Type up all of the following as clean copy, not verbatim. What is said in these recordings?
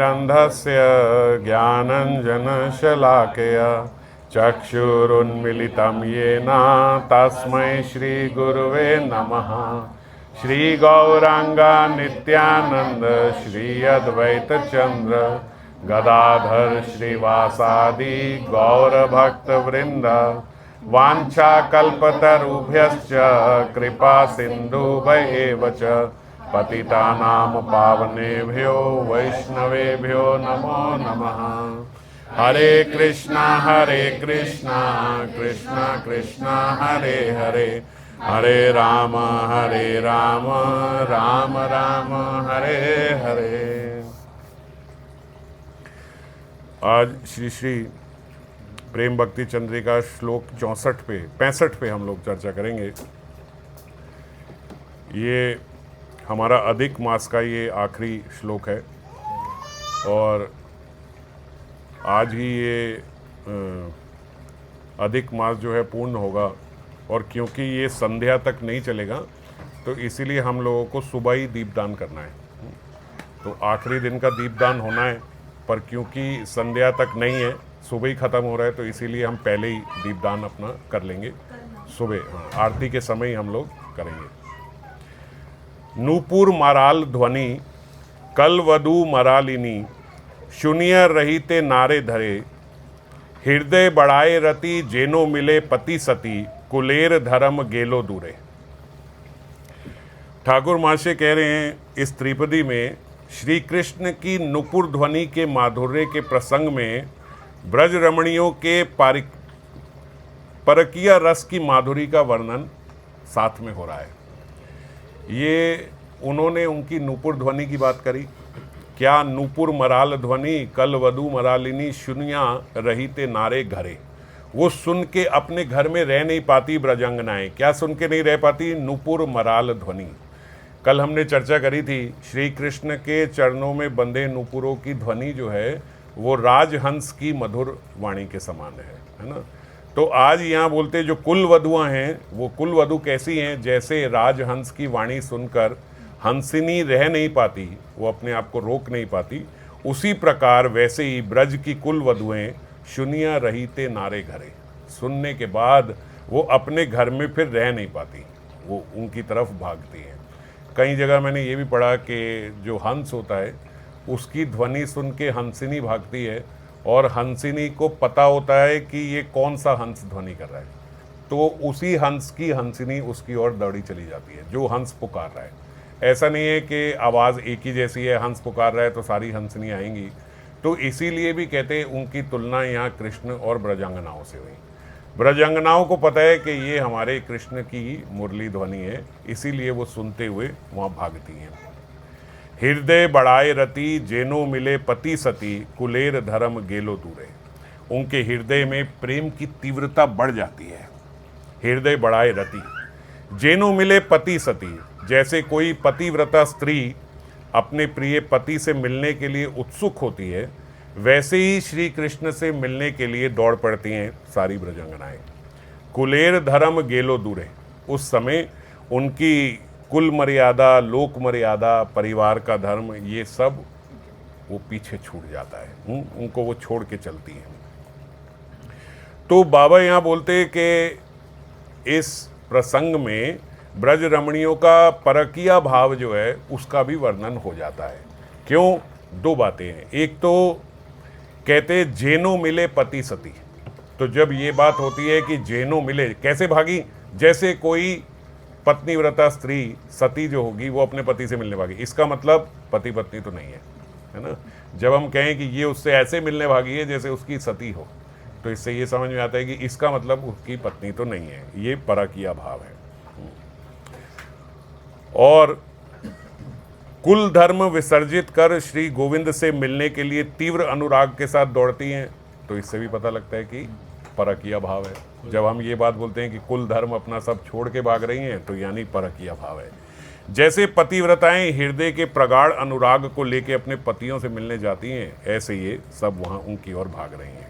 अन्धस्य ज्ञानञ्जनशलाकया चक्षुरुन्मिलितं येन तस्मै श्रीगुरुवे नमः। श्रीगौराङ्ग नित्यानन्द श्री अद्वैतचन्द्र गदाधर श्रीवासादि गौरभक्तवृन्द वाञ्छाकल्पतरुभ्यश्च कृपा सिन्धुभ्येव च पतितानां पावनेभ्यो वैष्णवेभ्यो नमो नमः। हरे कृष्णा कृष्णा कृष्णा हरे हरे, हरे राम राम राम हरे हरे। आज श्री श्री प्रेम भक्ति चंद्रिका श्लोक 65 पे हम लोग चर्चा करेंगे। ये हमारा अधिक मास का ये आखिरी श्लोक है और आज ही ये अधिक मास जो है पूर्ण होगा। और क्योंकि ये संध्या तक नहीं चलेगा तो इसीलिए हम लोगों को सुबह ही दीपदान करना है। तो आखिरी दिन का दीपदान होना है, पर क्योंकि संध्या तक नहीं है, सुबह ही ख़त्म हो रहा है, तो इसीलिए हम पहले ही दीपदान अपना कर लेंगे सुबह। आरती के समय ही हम लोग करेंगे। नूपुर मराल ध्वनि कल वधु मरालिनी शून्य रहीते नारे धरे हृदय बढ़ाए रति जेनो मिले पति सती कुलेर धर्म गेलो दूरे। ठाकुर महाशय कह रहे हैं इस त्रिपदी में श्री कृष्ण की नुपुर ध्वनि के माधुर्य के प्रसंग में ब्रज रमणियों के परकीय रस की माधुरी का वर्णन साथ में हो रहा है। ये उन्होंने उनकी नूपुर ध्वनि की बात करी। क्या नूपुर मराल ध्वनि कल वधु मरालिनी शून्या रहीते नारे घरे। वो सुन के अपने घर में रह नहीं पाती ब्रजांगनाएं। क्या सुन के नहीं रह पाती? नूपुर मराल ध्वनि। कल हमने चर्चा करी थी श्री कृष्ण के चरणों में बंधे नूपुरों की ध्वनि जो है वो राजहंस की मधुर वाणी के समान है ना। तो आज यहाँ बोलते जो कुल वधुआं हैं वो कुल वधु कैसी हैं? जैसे राजहंस की वाणी सुनकर हंसिनी रह नहीं पाती, वो अपने आप को रोक नहीं पाती, उसी प्रकार वैसे ही ब्रज की कुल वधुएं शून्य रहीते नारे घरे। सुनने के बाद वो अपने घर में फिर रह नहीं पाती, वो उनकी तरफ भागती हैं। कई जगह मैंने ये भी पढ़ा कि जो हंस होता है उसकी ध्वनि सुन के हंसिनी भागती है और हंसिनी को पता होता है कि ये कौन सा हंस ध्वनि कर रहा है, तो उसी हंस की हंसिनी उसकी ओर दौड़ी चली जाती है जो हंस पुकार रहा है। ऐसा नहीं है कि आवाज़ एक ही जैसी है, हंस पुकार रहा है तो सारी हंसनी आएंगी। तो इसीलिए भी कहते हैं उनकी तुलना यहाँ कृष्ण और ब्रजांगनाओं से हुई। ब्रजांगनाओं को पता है कि ये हमारे कृष्ण की मुरली ध्वनि है, इसीलिए वो सुनते हुए वहाँ भागती हैं। हृदय बढ़ाए रति जेनो मिले पति सती कुलेर धर्म गेलो दूरे। उनके हृदय में प्रेम की तीव्रता बढ़ जाती है। हृदय बढ़ाए रति जेनो मिले पति सती। जैसे कोई पतिव्रता स्त्री अपने प्रिय पति से मिलने के लिए उत्सुक होती है, वैसे ही श्री कृष्ण से मिलने के लिए दौड़ पड़ती हैं सारी ब्रजांगनाएं। कुलेर धर्म गेलो दूरे। उस समय उनकी कुल मर्यादा, लोक मर्यादा, परिवार का धर्म, ये सब वो पीछे छूट जाता है। उनको वो छोड़ के चलती हैं। तो बाबा यहाँ बोलते हैं कि इस प्रसंग में ब्रज रमणियों का परकीय भाव जो है उसका भी वर्णन हो जाता है। क्यों? दो बातें हैं। एक तो कहते जेनो मिले पति सती। तो जब ये बात होती है कि जेनो मिले, कैसे भागी? जैसे कोई पत्नीव्रता स्त्री सती जो होगी वो अपने पति से मिलने भागी। इसका मतलब पति पत्नी तो नहीं है ना। जब हम कहें कि ये उससे ऐसे मिलने भागी है जैसे उसकी सती हो, तो इससे ये समझ में आता है कि इसका मतलब उसकी पत्नी तो नहीं है, ये परकीय भाव है। और कुल धर्म विसर्जित कर श्री गोविंद से मिलने के लिए तीव्र अनुराग के साथ दौड़ती हैं, तो इससे भी पता लगता है कि परकीय भाव है। जब हम ये बात बोलते हैं कि कुल धर्म अपना सब छोड़ के भाग रही हैं, तो यानी परकीय भाव है। जैसे पतिव्रताएं हृदय के प्रगाढ़ अनुराग को लेकर अपने पतियों से मिलने जाती हैं, ऐसे ये सब वहाँ उनकी ओर भाग रही हैं।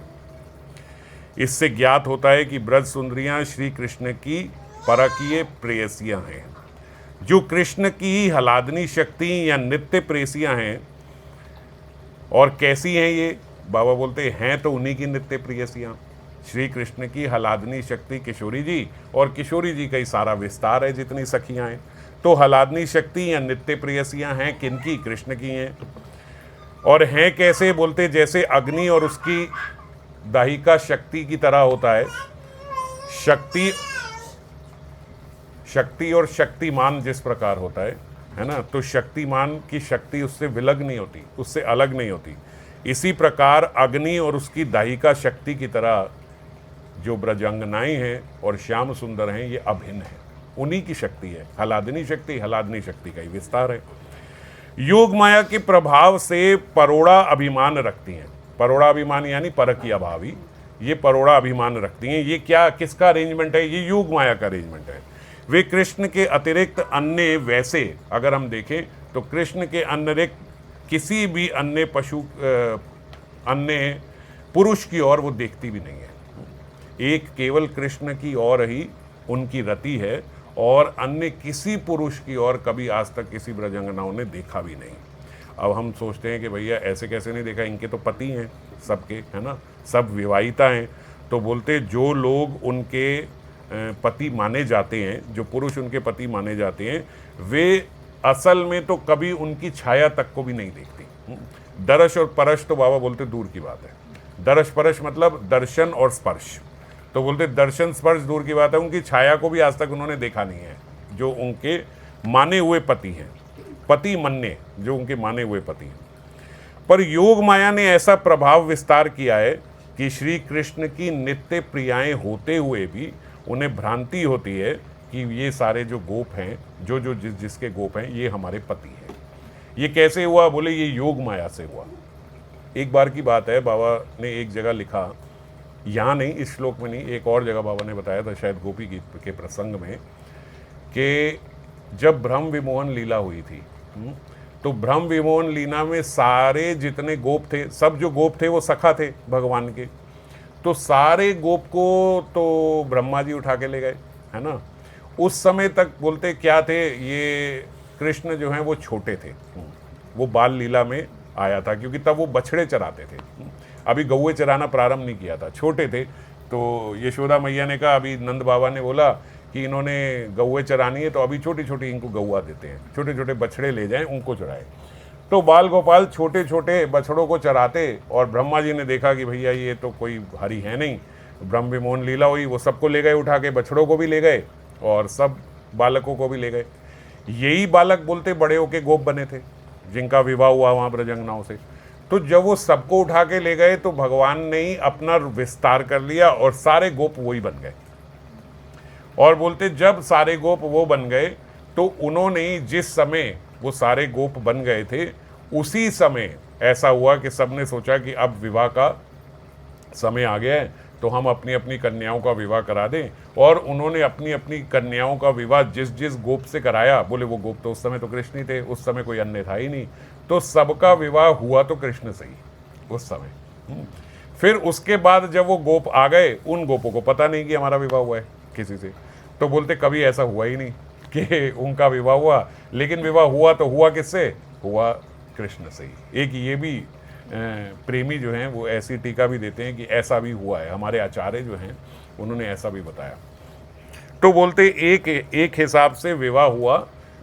इससे ज्ञात होता है कि ब्रज सुंदरियाँ श्री कृष्ण की परकीय प्रेयसियाँ हैं। जो कृष्ण की हलादनी शक्ति या नित्य प्रेसियां हैं, और कैसी हैं ये? बाबा बोलते हैं तो उन्हीं की नित्य प्रेयसियाँ, श्री कृष्ण की हलादनी शक्ति किशोरी जी, और किशोरी जी का ही सारा विस्तार है जितनी सखियाँ हैं। तो हलादनी शक्ति या नित्य प्रेयसियाँ हैं किनकी? कृष्ण की हैं। और हैं कैसे? बोलते जैसे अग्नि और उसकी दाहिका शक्ति की तरह होता है। शक्ति और शक्तिमान जिस प्रकार होता है ना, तो शक्तिमान की शक्ति उससे विलग नहीं होती, उससे अलग नहीं होती। इसी प्रकार अग्नि और उसकी दाहिका शक्ति की तरह जो ब्रजांगनाएं हैं और श्याम सुंदर हैं, ये अभिन्न है, उन्हीं की शक्ति है। हलादनी शक्ति का ही विस्तार है। योग माया के प्रभाव से परोड़ा अभिमान रखती हैं। परोड़ा अभिमान यानी पर की अभावी, ये परोड़ा अभिमान रखती हैं। ये क्या, किसका अरेंजमेंट है? ये योग माया का अरेंजमेंट है। वे कृष्ण के अतिरिक्त अन्य, वैसे अगर हम देखें तो कृष्ण के अतिरिक्त किसी भी अन्य अन्य पुरुष की ओर वो देखती भी नहीं है। एक केवल कृष्ण की ओर ही उनकी रति है, और अन्य किसी पुरुष की ओर कभी आज तक किसी ब्रजांगनाओं ने देखा भी नहीं। अब हम सोचते हैं कि भैया ऐसे कैसे नहीं देखा, इनके तो पति हैं सबके, है ना, सब विवाहिता हैं। तो बोलते जो लोग उनके पति माने जाते हैं, जो पुरुष उनके पति माने जाते हैं, वे असल में तो कभी उनकी छाया तक को भी नहीं देखती। दर्श और परश तो बाबा बोलते दूर की बात है। दर्श परश मतलब दर्शन और स्पर्श, तो बोलते दर्शन स्पर्श दूर की बात है, उनकी छाया को भी आज तक उन्होंने देखा नहीं है, जो उनके माने हुए पति हैं, पति मन्ने, जो उनके माने हुए पति हैं। पर योग माया ने ऐसा प्रभाव विस्तार किया है कि श्री कृष्ण की नित्य प्रियाएं होते हुए भी उन्हें भ्रांति होती है कि ये सारे जो गोप हैं, जो जिसके गोप हैं, ये हमारे पति हैं। ये कैसे हुआ? बोले ये योग माया से हुआ। एक बार की बात है, बाबा ने एक जगह लिखा, यहाँ नहीं, इस श्लोक में नहीं, एक और जगह बाबा ने बताया था, शायद गोपी गीत के प्रसंग में, कि जब ब्रह्म विमोहन लीला हुई थी, तो ब्रह्म विमोहन लीला में सारे जितने गोप थे, सब जो गोप थे वो सखा थे भगवान के, तो सारे गोप को तो ब्रह्मा जी उठा के ले गए, है ना। उस समय तक बोलते क्या थे, ये कृष्ण जो हैं वो छोटे थे, वो बाल लीला में आया था, क्योंकि तब वो बछड़े चराते थे, अभी गौए चराना प्रारंभ नहीं किया था, छोटे थे। तो यशोदा मैया ने कहा, अभी नंद बाबा ने बोला कि इन्होंने गौए चरानी है, तो अभी छोटी छोटी इनको गौआ देते हैं, छोटे छोटे बछड़े ले जाएं, उनको चराए। तो बाल गोपाल छोटे छोटे बछड़ों को चराते, और ब्रह्मा जी ने देखा कि भैया ये तो कोई हरी है नहीं, ब्रह्म विमोहन लीला हुई, वो सबको ले गए उठा के, बछड़ों को भी ले गए और सब बालकों को भी ले गए। यही बालक बोलते बड़े होके गोप बने थे, जिनका विवाह हुआ वहाँ ब्रजांगनाओं से। तो जब वो सबको उठा के ले गए तो भगवान ने ही अपना विस्तार कर लिया और सारे गोप वही बन गए। और बोलते जब सारे गोप वो बन गए तो उन्होंने जिस समय वो सारे गोप बन गए थे, उसी समय ऐसा हुआ कि सबने सोचा कि अब विवाह का समय आ गया है, तो हम अपनी अपनी कन्याओं का विवाह करा दें। और उन्होंने अपनी अपनी कन्याओं का विवाह जिस जिस गोप से कराया, बोले वो गोप तो उस समय तो कृष्ण ही थे, उस समय कोई अन्य था ही नहीं, तो सबका विवाह हुआ तो कृष्ण से ही उस समय। फिर उसके बाद जब वो गोप आ गए, उन गोपों को पता नहीं कि हमारा विवाह हुआ है किसी से, तो बोलते कभी ऐसा हुआ ही नहीं कि उनका विवाह हुआ, लेकिन विवाह हुआ तो हुआ किससे? हुआ कृष्ण से ही। एक ये भी प्रेमी जो हैं वो ऐसी टीका भी देते हैं कि ऐसा भी हुआ है, हमारे आचार्य जो हैं उन्होंने ऐसा भी बताया। तो बोलते एक हिसाब से विवाह हुआ,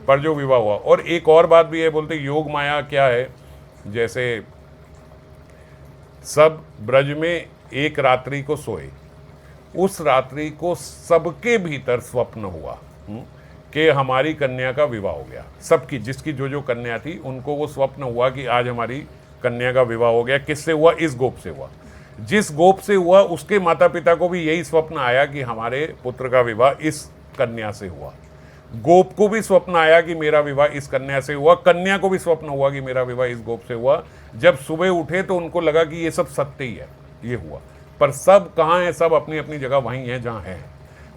पर जो विवाह हुआ। और एक और बात भी है, बोलते योग माया क्या है, जैसे सब ब्रज में एक रात्रि को सोए, उस रात्रि को सबके भीतर स्वप्न हुआ कि हमारी कन्या का विवाह हो गया। सबकी, जिसकी जो कन्या थी उनको वो स्वप्न हुआ कि आज हमारी कन्या का विवाह हो गया। किससे हुआ? इस गोप से हुआ। जिस गोप से हुआ उसके माता पिता को भी यही स्वप्न आया कि हमारे पुत्र का विवाह इस कन्या से हुआ। गोप को भी स्वप्न आया कि मेरा विवाह इस कन्या से हुआ, कन्या को भी स्वप्न हुआ कि मेरा विवाह इस गोप से हुआ। जब सुबह उठे तो उनको लगा कि ये सब सत्य ही है, ये हुआ। पर सब कहाँ है? सब अपनी अपनी जगह वहीं है जहाँ है,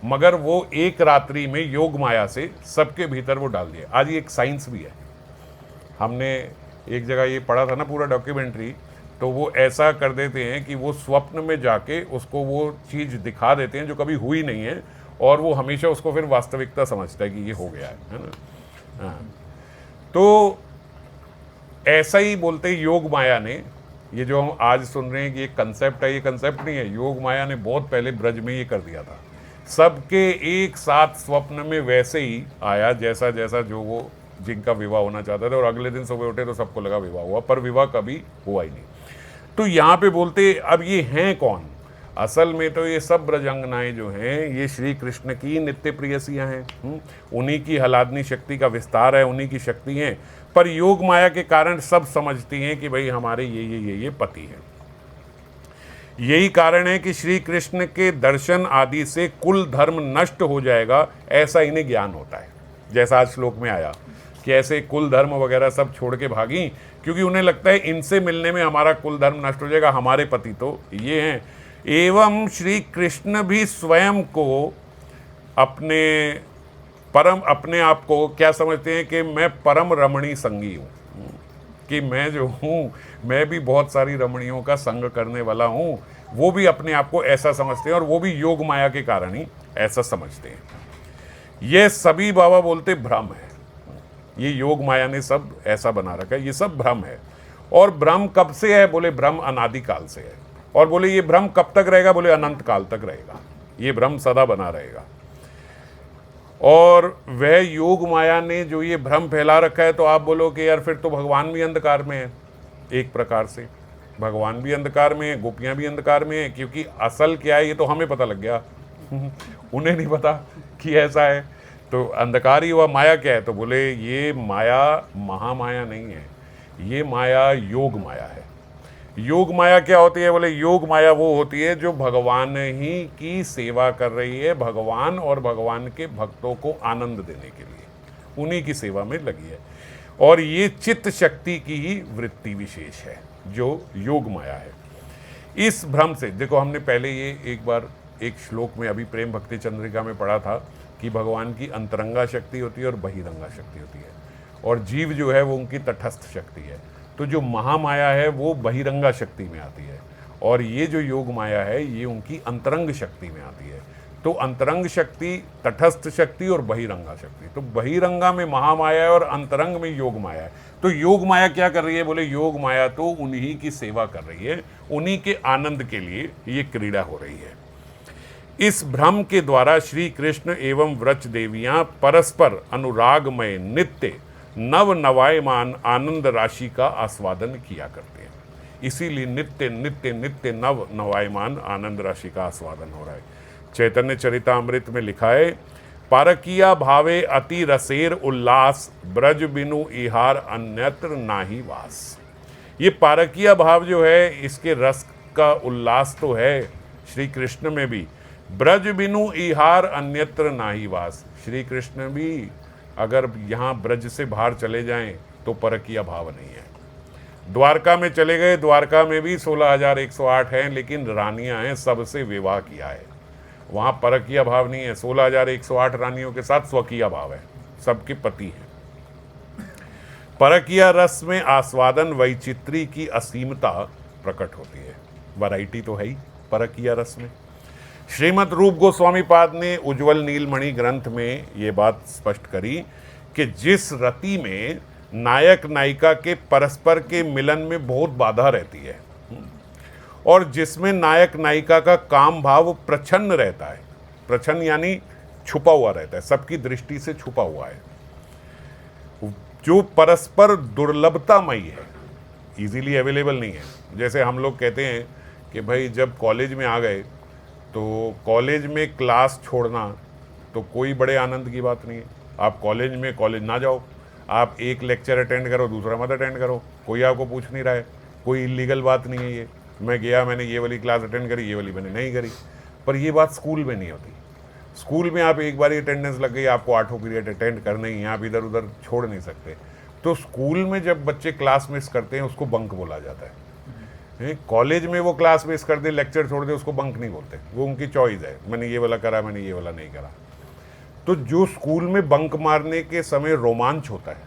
मगर वो एक रात्रि में योग माया से सबके भीतर वो डाल दिया। आज ये एक साइंस भी है, हमने एक जगह ये पढ़ा था ना पूरा डॉक्यूमेंट्री, तो वो ऐसा कर देते हैं कि वो स्वप्न में जाके उसको वो चीज़ दिखा देते हैं जो कभी हुई नहीं है, और वो हमेशा उसको फिर वास्तविकता समझता है कि ये हो गया है ना। हाँ, तो ऐसा ही बोलते योग माया ने ये जो हम आज सुन रहे हैं कि ये कंसेप्ट है, ये कंसेप्ट नहीं है। योग माया ने बहुत पहले ब्रज में ये कर दिया था। सबके एक साथ स्वप्न में वैसे ही आया जैसा जैसा जो वो जिनका विवाह होना चाहता था, और अगले दिन सुबह उठे तो सबको लगा विवाह हुआ, पर विवाह कभी हुआ ही नहीं। तो यहाँ पे बोलते अब ये हैं कौन? असल में तो ये सब ब्रजंगनाएं जो हैं ये श्री कृष्ण की नित्य प्रियसियां हैं। उन्हीं की हलादनी शक्ति का विस्तार है, उन्हीं की शक्ति हैं। पर योग माया के कारण सब समझती हैं कि भाई हमारे ये पति हैं। यही कारण है कि श्री कृष्ण के दर्शन आदि से कुल धर्म नष्ट हो जाएगा, ऐसा इन्हें ज्ञान होता है। जैसा आज श्लोक में आया कि ऐसे कुल धर्म वगैरह सब छोड़ के भागी, क्योंकि उन्हें लगता है इनसे मिलने में हमारा कुल धर्म नष्ट हो जाएगा, हमारे पति तो ये हैं। एवं श्री कृष्ण भी स्वयं को अपने आप को क्या समझते हैं कि मैं परम रमणी संगी हूँ, कि मैं जो हूँ मैं भी बहुत सारी रमणियों का संग करने वाला हूँ। वो भी अपने आप को ऐसा समझते हैं, और वो भी योग माया के कारण ही ऐसा समझते हैं। ये सभी बाबा बोलते भ्रम है। ये योग माया ने सब ऐसा बना रखा है, ये सब भ्रम है। और भ्रम कब से है? बोले भ्रम अनादि काल से है। और बोले ये भ्रम कब तक रहेगा? बोले अनंत काल तक रहेगा, ये भ्रम सदा बना रहेगा। और वह योग माया ने जो ये भ्रम फैला रखा है, तो आप बोलो कि यार फिर तो भगवान भी अंधकार में है। एक प्रकार से भगवान भी अंधकार में है, गोपियां भी अंधकार में है, क्योंकि असल क्या है ये तो हमें पता लग गया उन्हें नहीं पता कि ऐसा है। तो अंधकार ही हुआ। माया क्या है? तो बोले ये माया महामाया नहीं है, ये माया योग माया है। योग माया क्या होती है? बोले योग माया वो होती है जो भगवान ही की सेवा कर रही है, भगवान और भगवान के भक्तों को आनंद देने के लिए उन्हीं की सेवा में लगी है। और ये चित्त शक्ति की ही वृत्ति विशेष है जो योग माया है। इस भ्रम से देखो, हमने पहले ये एक बार एक श्लोक में अभी प्रेम भक्ति चंद्रिका में पढ़ा था कि भगवान की अंतरंगा शक्ति होती है और बहिरंगा शक्ति होती है, और जीव जो है वो उनकी तटस्थ शक्ति है। तो जो महामाया है वो बहिरंगा शक्ति में आती है, और ये जो योग माया है ये उनकी अंतरंग शक्ति में आती है। तो अंतरंग शक्ति, तटस्थ शक्ति और बहिरंगा शक्ति। तो बहिरंगा में महामाया है और अंतरंग में योग माया है। तो योग माया क्या कर रही है? बोले योग माया तो उन्हीं की सेवा कर रही है, उन्हीं के आनंद के लिए ये क्रीड़ा हो रही है। इस भ्रम के द्वारा श्री कृष्ण एवं व्रज देवियां परस्पर अनुरागमय नित्य नव नवायमान आनंद राशि का आस्वादन किया करते हैं। इसीलिए नित्य नित्य नित्य नव नवायमान आनंद राशि का आस्वादन हो रहा है। चैतन्य चरितामृत में लिखा है, पारकिया भावे अति रसेर उल्लास, ब्रज बिनु इहार अन्यत्र नाही वास। ये पारकिया भाव जो है, इसके रस का उल्लास तो है श्री कृष्ण में भी। ब्रज बिनु इहार अन्यत्र नाही वास। श्री कृष्ण भी अगर यहाँ ब्रज से बाहर चले जाएं तो परकिया भाव नहीं है। द्वारका में चले गए, द्वारका में भी 16,108 हैं, लेकिन रानियां हैं, सबसे विवाह किया है। वहाँ परकिया भाव नहीं है। 16,108 रानियों के साथ स्वकीय भाव है, सबके पति हैं। परकिया रस में आस्वादन वैचित्री की असीमता प्रकट होती है। वैरायटी तो है ही परकिया रस में। श्रीमद् रूप गोस्वामी पाद ने उज्ज्वल नीलमणि ग्रंथ में ये बात स्पष्ट करी कि जिस रति में नायक नायिका के परस्पर के मिलन में बहुत बाधा रहती है, और जिसमें नायक नायिका का काम भाव प्रच्छन्न रहता है, प्रच्छन्न यानी छुपा हुआ रहता है, सबकी दृष्टि से छुपा हुआ है, जो परस्पर दुर्लभतामयी है, इजीली अवेलेबल नहीं है। जैसे हम लोग कहते हैं कि भाई जब कॉलेज में आ गए तो कॉलेज में क्लास छोड़ना तो कोई बड़े आनंद की बात नहीं है। आप कॉलेज में कॉलेज ना जाओ, आप एक लेक्चर अटेंड करो, दूसरा मत अटेंड करो, कोई आपको पूछ नहीं रहा है, कोई इलीगल बात नहीं है। ये मैं गया, मैंने ये वाली क्लास अटेंड करी, ये वाली मैंने नहीं करी। पर ये बात स्कूल में नहीं होती। स्कूल में आप एक बार अटेंडेंस लग गई, आपको 8 पीरियड अटेंड करना ही है, आप इधर उधर छोड़ नहीं सकते। तो स्कूल में जब बच्चे क्लास मिस करते हैं उसको बंक बोला जाता है। कॉलेज में वो क्लास मिस कर दे, लेक्चर छोड़ दे, उसको बंक नहीं बोलते, वो उनकी चॉइस है, मैंने ये वाला करा, मैंने ये वाला नहीं करा। तो जो स्कूल में बंक मारने के समय रोमांच होता है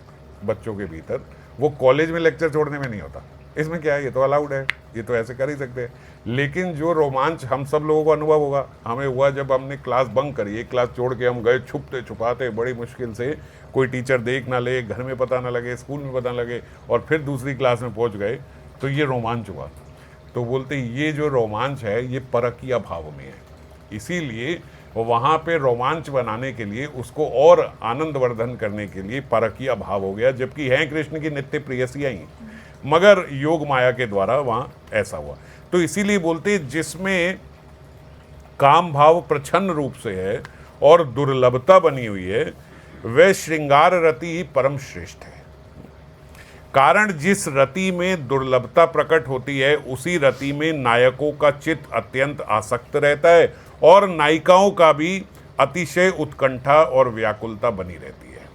बच्चों के भीतर, वो कॉलेज में लेक्चर छोड़ने में नहीं होता। इसमें क्या है, ये तो अलाउड है, ये तो ऐसे कर ही सकते हैं। लेकिन जो रोमांच हम सब लोगों को अनुभव होगा, हमें हुआ जब हमने क्लास बंक करी, एक क्लास छोड़ के हम गए छुपते छुपाते, बड़ी मुश्किल से, कोई टीचर देख ना ले, घर में पता ना लगे, स्कूल में पता ना लगे, और फिर दूसरी क्लास में पहुंच गए, तो ये रोमांच हुआ। तो बोलते ये जो रोमांच है ये परकीय भाव में है, इसीलिए वहाँ पे रोमांच बनाने के लिए, उसको और आनंदवर्धन करने के लिए परकीय भाव हो गया, जबकि हैं कृष्ण की नित्य प्रेयसियाँ ही, मगर योग माया के द्वारा वहाँ ऐसा हुआ। तो इसीलिए बोलते जिसमें काम भाव प्रच्छन्न रूप से है और दुर्लभता बनी हुई है, वह श्रृंगार रति ही परम श्रेष्ठ है। कारण जिस रति में दुर्लभता प्रकट होती है, उसी रति में नायकों का चित्त अत्यंत आसक्त रहता है और नायिकाओं का भी अतिशय उत्कंठा और व्याकुलता बनी रहती है।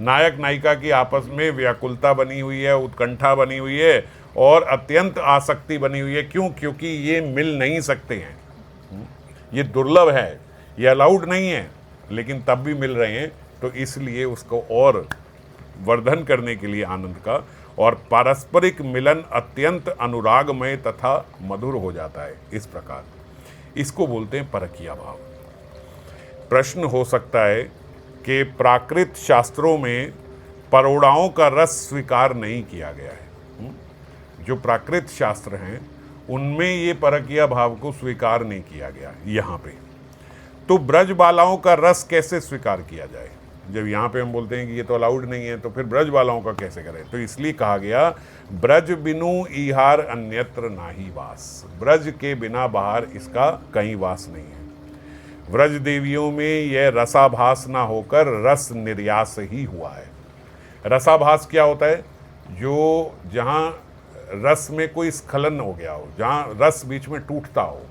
नायक नायिका की आपस में व्याकुलता बनी हुई है, उत्कंठा बनी हुई है और अत्यंत आसक्ति बनी हुई है। क्यों? क्योंकि ये मिल नहीं सकते हैं, ये दुर्लभ है, ये अलाउड नहीं है, लेकिन तब भी मिल रहे हैं। तो इसलिए उसको और वर्धन करने के लिए आनंद का और पारस्परिक मिलन अत्यंत अनुरागमय तथा मधुर हो जाता है। इस प्रकार इसको बोलते हैं परकीय भाव। प्रश्न हो सकता है कि प्राकृत शास्त्रों में परोड़ाओं का रस स्वीकार नहीं किया गया है। जो प्राकृत शास्त्र हैं उनमें ये परकीय भाव को स्वीकार नहीं किया गया यहाँ पे। तो ब्रज बालाओं का रस कैसे स्वीकार किया जाए? जब यहाँ पे हम बोलते हैं कि ये तो अलाउड नहीं है, तो फिर ब्रज बालाओं का कैसे करें? तो इसलिए कहा गया ब्रज बिनु इहार अन्यत्र नाही वास। ब्रज के बिना बाहर इसका कहीं वास नहीं है। व्रज देवियों में यह रसाभास ना होकर रस निर्यास ही हुआ है। रसाभास क्या होता है? जो जहाँ रस में कोई स्खलन हो गया हो, जहाँ रस बीच में टूटता हो,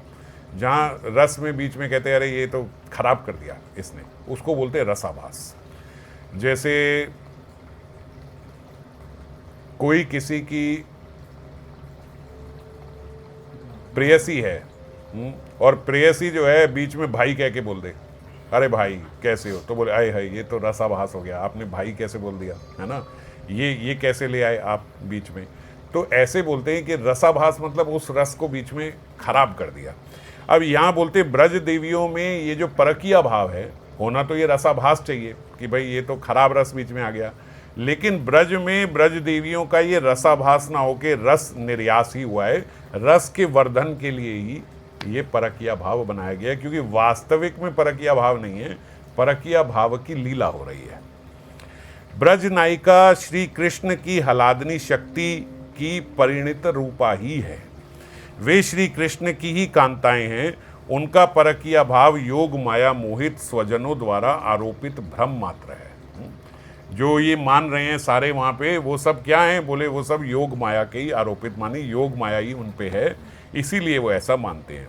जहाँ रस में बीच में कहते हैं अरे ये तो खराब कर दिया इसने, उसको बोलते हैं रसाभास। जैसे कोई किसी की प्रेयसी है और प्रेयसी जो है बीच में भाई कह के बोल दे, अरे भाई कैसे हो, तो बोले आए हाय ये तो रसाभास हो गया, आपने भाई कैसे बोल दिया, है ना, ये कैसे ले आए आप बीच में। तो ऐसे बोलते हैं कि रसाभास मतलब उस रस को बीच में खराब कर दिया। अब यहाँ बोलते ब्रज देवियों में ये जो परकीय भाव है, होना तो ये रसाभास चाहिए कि भाई ये तो खराब रस बीच में आ गया, लेकिन ब्रज में ब्रज देवियों का ये रसाभास ना होके रस निर्यास ही हुआ है। रस के वर्धन के लिए ही ये परकीय भाव बनाया गया, क्योंकि वास्तविक में परकीय भाव नहीं है, परकीय भाव की लीला हो रही है। ब्रज नायिका श्री कृष्ण की हलादनी शक्ति की परिणित रूपा ही है। वे श्री कृष्ण की ही कांताएं हैं। उनका परकीय भाव योग माया मोहित स्वजनों द्वारा आरोपित भ्रम मात्र है। जो ये मान रहे हैं सारे वहाँ पे, वो सब क्या हैं? बोले वो सब योग माया के ही आरोपित, मानी योग माया ही उन पे है, इसीलिए वो ऐसा मानते हैं।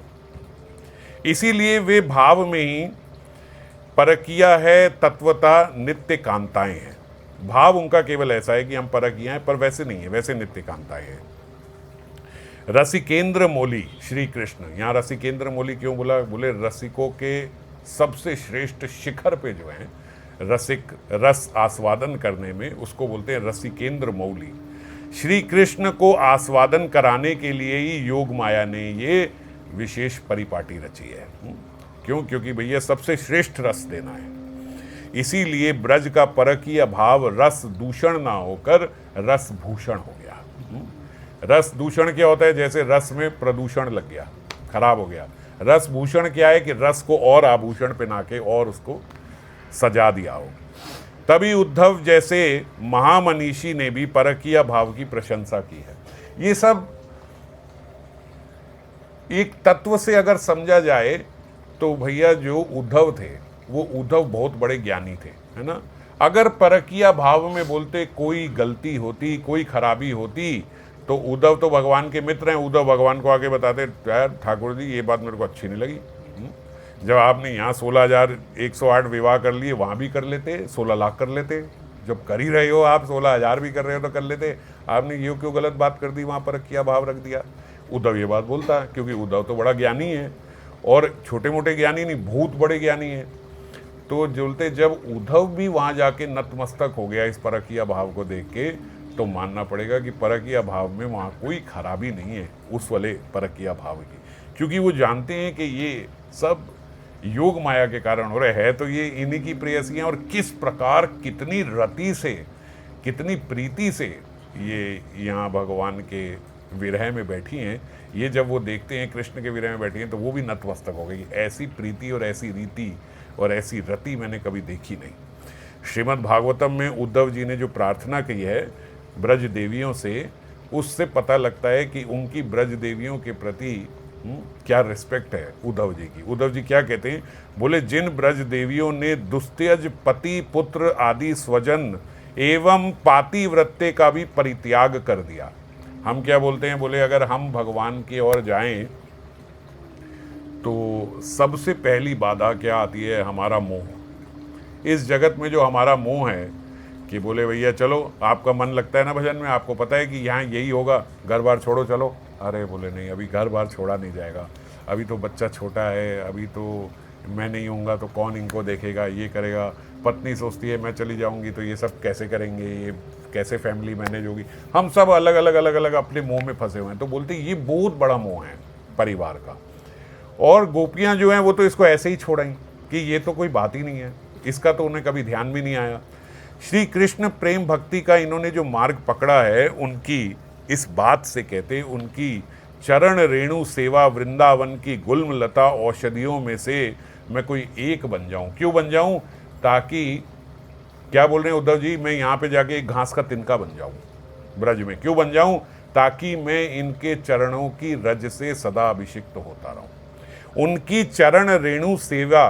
इसीलिए वे भाव में ही परकीय है, तत्वता नित्य कांताएं हैं। भाव उनका केवल ऐसा है कि हम परकीय हैं, पर वैसे नहीं है, वैसे नित्य कांताएं हैं। रसिकेंद्र मौली श्री कृष्ण, यहाँ रसिकेंद्र मौली क्यों बोला? बोले रसिकों के सबसे श्रेष्ठ शिखर पे जो है रसिक रस आस्वादन करने में, उसको बोलते हैं रसिकेंद्र मौली। श्री कृष्ण को आस्वादन कराने के लिए ही योग माया ने ये विशेष परिपाटी रची है। क्यों? क्योंकि भैया सबसे श्रेष्ठ रस देना है। इसीलिए ब्रज का परकीय भाव रस दूषण ना होकर रस भूषण हो गया। रस दूषण क्या होता है? जैसे रस में प्रदूषण लग गया, खराब हो गया। रस भूषण क्या है? कि रस को और आभूषण पहना के और उसको सजा दिया हो। तभी उद्धव जैसे महामनीषी ने भी परकीय भाव की प्रशंसा की है। ये सब एक तत्व से अगर समझा जाए तो भैया जो उद्धव थे वो उद्धव बहुत बड़े ज्ञानी थे, है ना। अगर परकीय भाव में बोलते कोई गलती होती, कोई खराबी होती, तो उद्धव तो भगवान के मित्र हैं, उद्धव भगवान को आके बताते यार ठाकुर जी ये बात मेरे को अच्छी नहीं लगी। जब आपने यहाँ 16,108 विवाह कर लिए, वहाँ भी कर लेते, 16 लाख कर लेते। जब कर ही रहे हो आप, 16,000 भी कर रहे हो तो कर लेते। आपने ये क्यों गलत बात कर दी, वहाँ परकीय भाव रख दिया। उद्धव ये बात बोलता है क्योंकि उद्धव तो बड़ा ज्ञानी है, और छोटे मोटे ज्ञानी नहीं, भूत बड़े ज्ञानी है। तो बोलते जब उद्धव भी वहाँ जाके नतमस्तक हो गया इस परकीय भाव को देख के, तो मानना पड़ेगा कि परकीय भाव में वहाँ कोई खराबी नहीं है उस वाले परकीय भाव की, क्योंकि वो जानते हैं कि ये सब योग माया के कारण हो रहे हैं। तो ये इन्हीं की प्रेयसियाँ, और किस प्रकार कितनी रति से, कितनी प्रीति से ये यहाँ भगवान के विरह में बैठी हैं, ये जब वो देखते हैं कृष्ण के विरह में बैठी हैं तो वो भी नतमस्तक हो गई। ऐसी प्रीति और ऐसी रीति और ऐसी रति मैंने कभी देखी नहीं। श्रीमद् भागवतम में उद्धव जी ने जो प्रार्थना की है ब्रज देवियों से, उससे पता लगता है कि उनकी ब्रज देवियों के प्रति क्या रिस्पेक्ट है उद्धव जी की। उद्धव जी क्या कहते हैं, बोले जिन ब्रज देवियों ने दुस्त्यज पति पुत्र आदि स्वजन एवं पातिव्रत्य का भी परित्याग कर दिया। हम क्या बोलते हैं, बोले अगर हम भगवान की ओर जाएं तो सबसे पहली बाधा क्या आती है, हमारा मोह। इस जगत में जो हमारा मोह है कि बोले भैया चलो, आपका मन लगता है ना भजन में, आपको पता है कि यहाँ यही होगा, घर बार छोड़ो चलो। अरे बोले नहीं, अभी घर बार छोड़ा नहीं जाएगा, अभी तो बच्चा छोटा है, अभी तो मैं नहीं होऊंगा तो कौन इनको देखेगा, ये करेगा। पत्नी सोचती है मैं चली जाऊंगी तो ये सब कैसे करेंगे, ये कैसे फैमिली मैनेज होगी। हम सब अलग अलग अपने मोह में फंसे हुए हैं। तो बोलते ये बहुत बड़ा मोह है परिवार का। और गोपियाँ जो हैं वो तो इसको ऐसे ही छोड़ेंगी कि ये तो कोई बात ही नहीं है, इसका तो उन्हें कभी ध्यान भी नहीं आया। श्री कृष्ण प्रेम भक्ति का इन्होंने जो मार्ग पकड़ा है, उनकी इस बात से कहते, उनकी चरण रेणु सेवा वृंदावन की गुल्म लता औषधियों में से मैं कोई एक बन जाऊं। क्यों बन जाऊं, ताकि क्या बोल रहे हैं उद्धव जी, मैं यहाँ पे जाके एक घास का तिनका बन जाऊं ब्रज में। क्यों बन जाऊं, ताकि मैं इनके चरणों की रज से सदा अभिषिक्त होता रहूं। उनकी चरण रेणु सेवा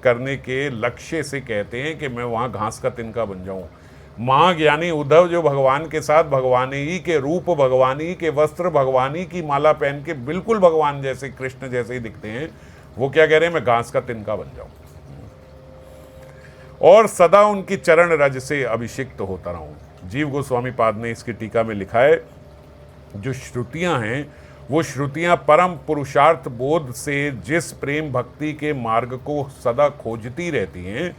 करने के लक्ष्य से कहते हैं कि मैं वहाँ घास का तिनका बन जाऊं। महाज्ञानी उद्धव जो भगवान के साथ भगवानी ही के रूप, भगवानी ही के वस्त्र, भगवानी की माला पहन के बिल्कुल भगवान जैसे, कृष्ण जैसे ही दिखते हैं, वो क्या कह रहे हैं, मैं घास का तिनका बन जाऊं और सदा उनकी चरण रज से अभिषिक्त होता रहूं। जीव गोस्वामी पाद ने इसकी टीका में लिखा है, जो श्रुतियां हैं वो श्रुतियां परम पुरुषार्थ बोध से जिस प्रेम भक्ति के मार्ग को सदा खोजती रहती हैं,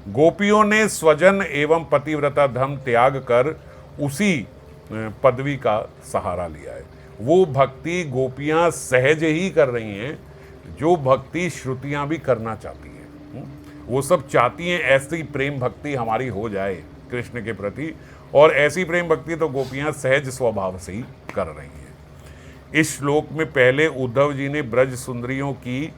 गोपियों ने स्वजन एवं पतिव्रता धर्म त्याग कर उसी पदवी का सहारा लिया है। वो भक्ति गोपियां सहज ही कर रही हैं जो भक्ति श्रुतियां भी करना चाहती हैं। वो सब चाहती हैं ऐसी प्रेम भक्ति हमारी हो जाए कृष्ण के प्रति, और ऐसी प्रेम भक्ति तो गोपियां सहज स्वभाव से ही कर रही हैं। इस श्लोक में पहले उद्धव जी ने ब्रज सुंदरियों की,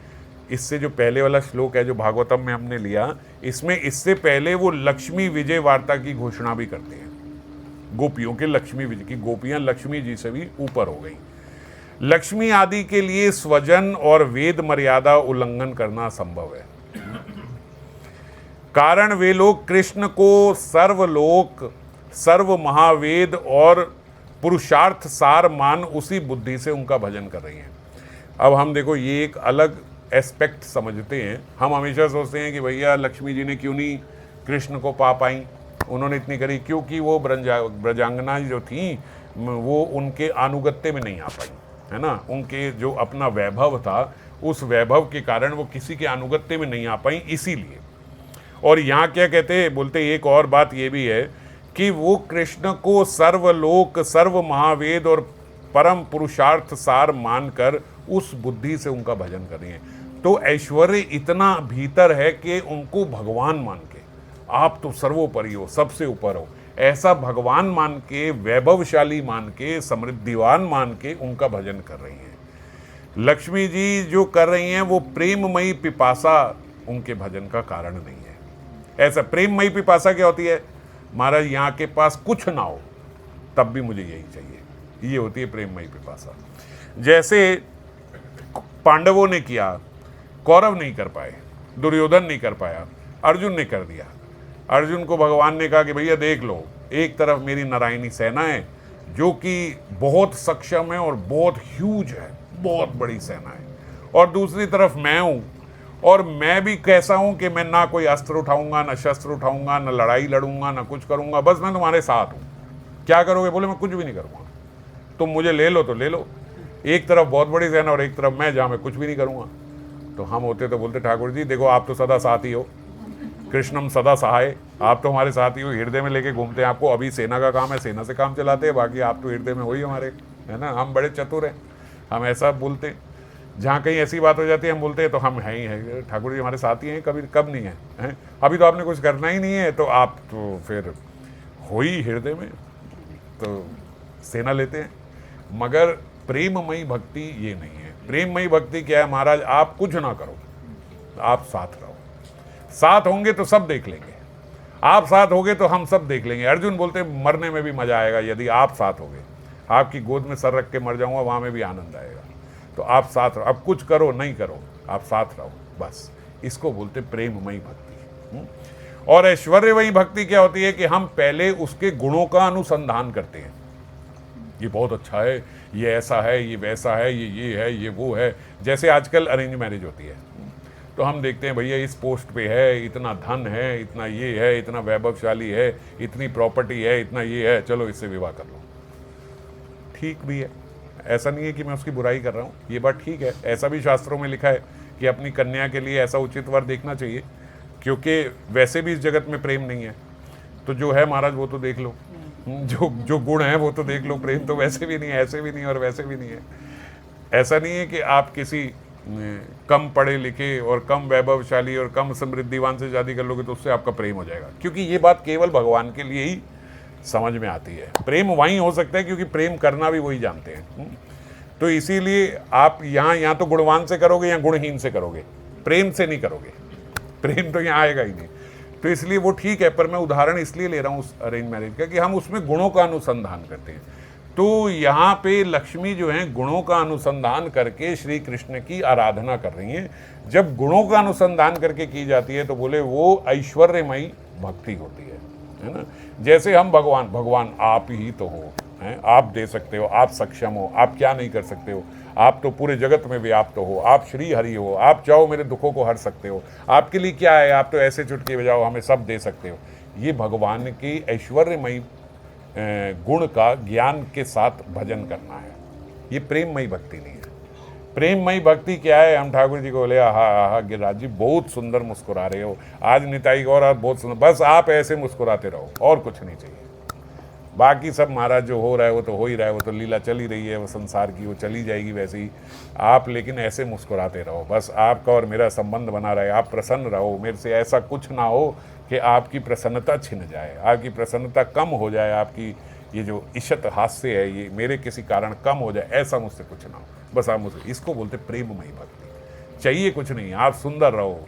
इससे जो पहले वाला श्लोक है जो भागवतम में हमने लिया, इसमें इससे पहले वो लक्ष्मी विजय वार्ता की घोषणा भी करते हैं। गोपियों के लक्ष्मी विजय की, गोपियां लक्ष्मी जी से भी ऊपर हो गई। लक्ष्मी आदि के लिए स्वजन और वेद मर्यादा उल्लंघन करना संभव है, कारण वे लोग कृष्ण को सर्वलोक, सर्व महावेद और पुरुषार्थ सार मान उसी बुद्धि से उनका भजन कर रही हैं। अब हम देखो, ये एक अलग एस्पेक्ट समझते हैं। हम हमेशा सोचते हैं कि भैया लक्ष्मी जी ने क्यों नहीं कृष्ण को पा पाई, उन्होंने इतनी करी, क्योंकि वो ब्रजांगना जो थी वो उनके अनुगत्य में नहीं आ पाई, है ना। उनके जो अपना वैभव था, उस वैभव के कारण वो किसी के अनुगत्य में नहीं आ पाई, इसीलिए। और यहाँ क्या कहते हैं, बोलते एक और बात ये भी है कि वो कृष्ण को सर्वलोक, सर्व महावेद और परम पुरुषार्थ सार मानकर उस बुद्धि से उनका भजन कर रही हैं। तो ऐश्वर्य इतना भीतर है कि उनको भगवान मान के, आप तो सर्वोपरि हो, सबसे ऊपर हो, ऐसा भगवान मान के, वैभवशाली मान के, समृद्धिवान मान के उनका भजन कर रही हैं। लक्ष्मी जी जो कर रही हैं वो प्रेममयी पिपासा उनके भजन का कारण नहीं है। ऐसा प्रेममयी पिपासा क्या होती है, महाराज यहाँ के पास कुछ ना हो तब भी मुझे यही चाहिए, ये होती है प्रेममयी पिपासा। जैसे पांडवों ने किया, कौरव नहीं कर पाए, दुर्योधन नहीं कर पाया, अर्जुन ने कर दिया। अर्जुन को भगवान ने कहा कि भैया देख लो, एक तरफ मेरी नारायणी सेना है जो कि बहुत सक्षम है और बहुत ह्यूज है, बहुत बड़ी सेना है, और दूसरी तरफ मैं हूँ, और मैं भी कैसा हूँ कि मैं ना कोई अस्त्र उठाऊंगा, ना शस्त्र उठाऊंगा, ना लड़ाई लड़ूंगा, ना कुछ करूंगा, बस मैं तुम्हारे साथ हूँ। क्या करोगे, बोले मैं कुछ भी नहीं करूँगा, तुम मुझे ले लो तो ले लो। एक तरफ बहुत बड़ी सेना और एक तरफ मैं, जहाँ मैं कुछ भी नहीं करूँगा। तो हम होते तो बोलते ठाकुर जी देखो आप तो सदा साथ ही हो, कृष्णम सदा सहाय, आप तो हमारे साथ ही हो, हृदय में लेके घूमते हैं आपको। अभी सेना का काम है, सेना से काम चलाते हैं, बाकी आप तो हृदय में हो ही हमारे, है ना। हम बड़े चतुर हैं, हम ऐसा बोलते हैं। जहाँ कहीं ऐसी बात हो जाती है हम बोलते हैं तो हम हैं ही हैं, ठाकुर जी हमारे साथ ही हैं, कभी कब नहीं हैं। अभी तो आपने कुछ करना ही नहीं है तो आप तो फिर हो ही हृदय में, तो सेना लेते हैं। मगर प्रेममयी भक्ति ये नहीं है। प्रेममयी भक्ति क्या है महाराज, आप कुछ ना करो, आप साथ रहो। साथ होंगे तो सब देख लेंगे, आप साथ होगे तो हम सब देख लेंगे। अर्जुन बोलते मरने में भी मजा आएगा यदि आप साथ होगे, आपकी गोद में सर रख के मर जाऊंगा, वहां में भी आनंद आएगा। तो आप साथ रहो, अब कुछ करो नहीं करो, आप साथ रहो, बस इसको बोलते प्रेममयी भक्ति। और ऐश्वर्यमयी भक्ति क्या होती है कि हम पहले उसके गुणों का अनुसंधान करते हैं। ये बहुत अच्छा है, ये ऐसा है, ये वैसा है, ये है, ये वो है। जैसे आजकल अरेंज मैरिज होती है तो हम देखते हैं भैया इस पोस्ट पे है, इतना धन है, इतना ये है, इतना वैभवशाली है, इतनी प्रॉपर्टी है, इतना ये है, चलो इससे विवाह कर लो। ठीक भी है, ऐसा नहीं है कि मैं उसकी बुराई कर रहा हूँ, ये बात ठीक है। ऐसा भी शास्त्रों में लिखा है कि अपनी कन्या के लिए ऐसा उचित वर देखना चाहिए, क्योंकि वैसे भी इस जगत में प्रेम नहीं है। तो जो है महाराज वो तो देख लो, जो गुण है वो तो देख लो। प्रेम तो वैसे भी नहीं है, ऐसे भी नहीं और वैसे भी नहीं है। ऐसा नहीं है कि आप किसी कम पढ़े लिखे और कम वैभवशाली और कम समृद्धिवान से शादी कर लोगे तो उससे आपका प्रेम हो जाएगा, क्योंकि ये बात केवल भगवान के लिए ही समझ में आती है। प्रेम वहीं हो सकता है क्योंकि प्रेम करना भी वही जानते हैं। तो इसीलिए आप यहाँ तो गुणवान से करोगे या गुणहीन से करोगे, प्रेम से नहीं करोगे। प्रेम तो यहाँ आएगा ही नहीं। तो इसलिए वो ठीक है, पर मैं उदाहरण इसलिए ले रहा हूँ उस अरेंज मैरिज का कि हम उसमें गुणों का अनुसंधान करते हैं। तो यहाँ पे लक्ष्मी जो है गुणों का अनुसंधान करके श्री कृष्ण की आराधना कर रही हैं। जब गुणों का अनुसंधान करके की जाती है तो बोले वो ऐश्वर्यमयी भक्ति होती है ना। जैसे हम भगवान आप ही तो हो, हैं, आप दे सकते हो, आप सक्षम हो, आप क्या नहीं कर सकते हो, आप तो पूरे जगत में व्याप्त हो, आप श्री हरि हो, आप चाहो मेरे दुखों को हर सकते हो, आपके लिए क्या है, आप तो ऐसे चुटकी बजाओ हमें सब दे सकते हो। ये भगवान की ऐश्वर्यमयी गुण का ज्ञान के साथ भजन करना है, ये प्रेममयी भक्ति नहीं है। प्रेममयी भक्ति क्या है, हम ठाकुर जी को बोले आहा आहा गिरिराज जी बहुत सुंदर मुस्कुरा रहे हो आज, निताई गौर आप बहुत सुंदर, बस आप ऐसे मुस्कुराते रहो और कुछ नहीं चाहिए। बाकी सब महाराज जो हो रहा है वो तो हो ही रहा है, वो तो लीला चली रही है, वो संसार की वो चली जाएगी वैसे ही। आप लेकिन ऐसे मुस्कुराते रहो, बस आपका और मेरा संबंध बना रहे, आप प्रसन्न रहो, मेरे से ऐसा कुछ ना हो कि आपकी प्रसन्नता छिन जाए, आपकी प्रसन्नता कम हो जाए, आपकी ये जो इशत हास्य है ये मेरे किसी कारण कम हो जाए, ऐसा मुझसे कुछ ना हो, बस आप मुझसे। इसको बोलते प्रेममयी भक्ति। चाहिए कुछ नहीं, आप सुंदर रहो,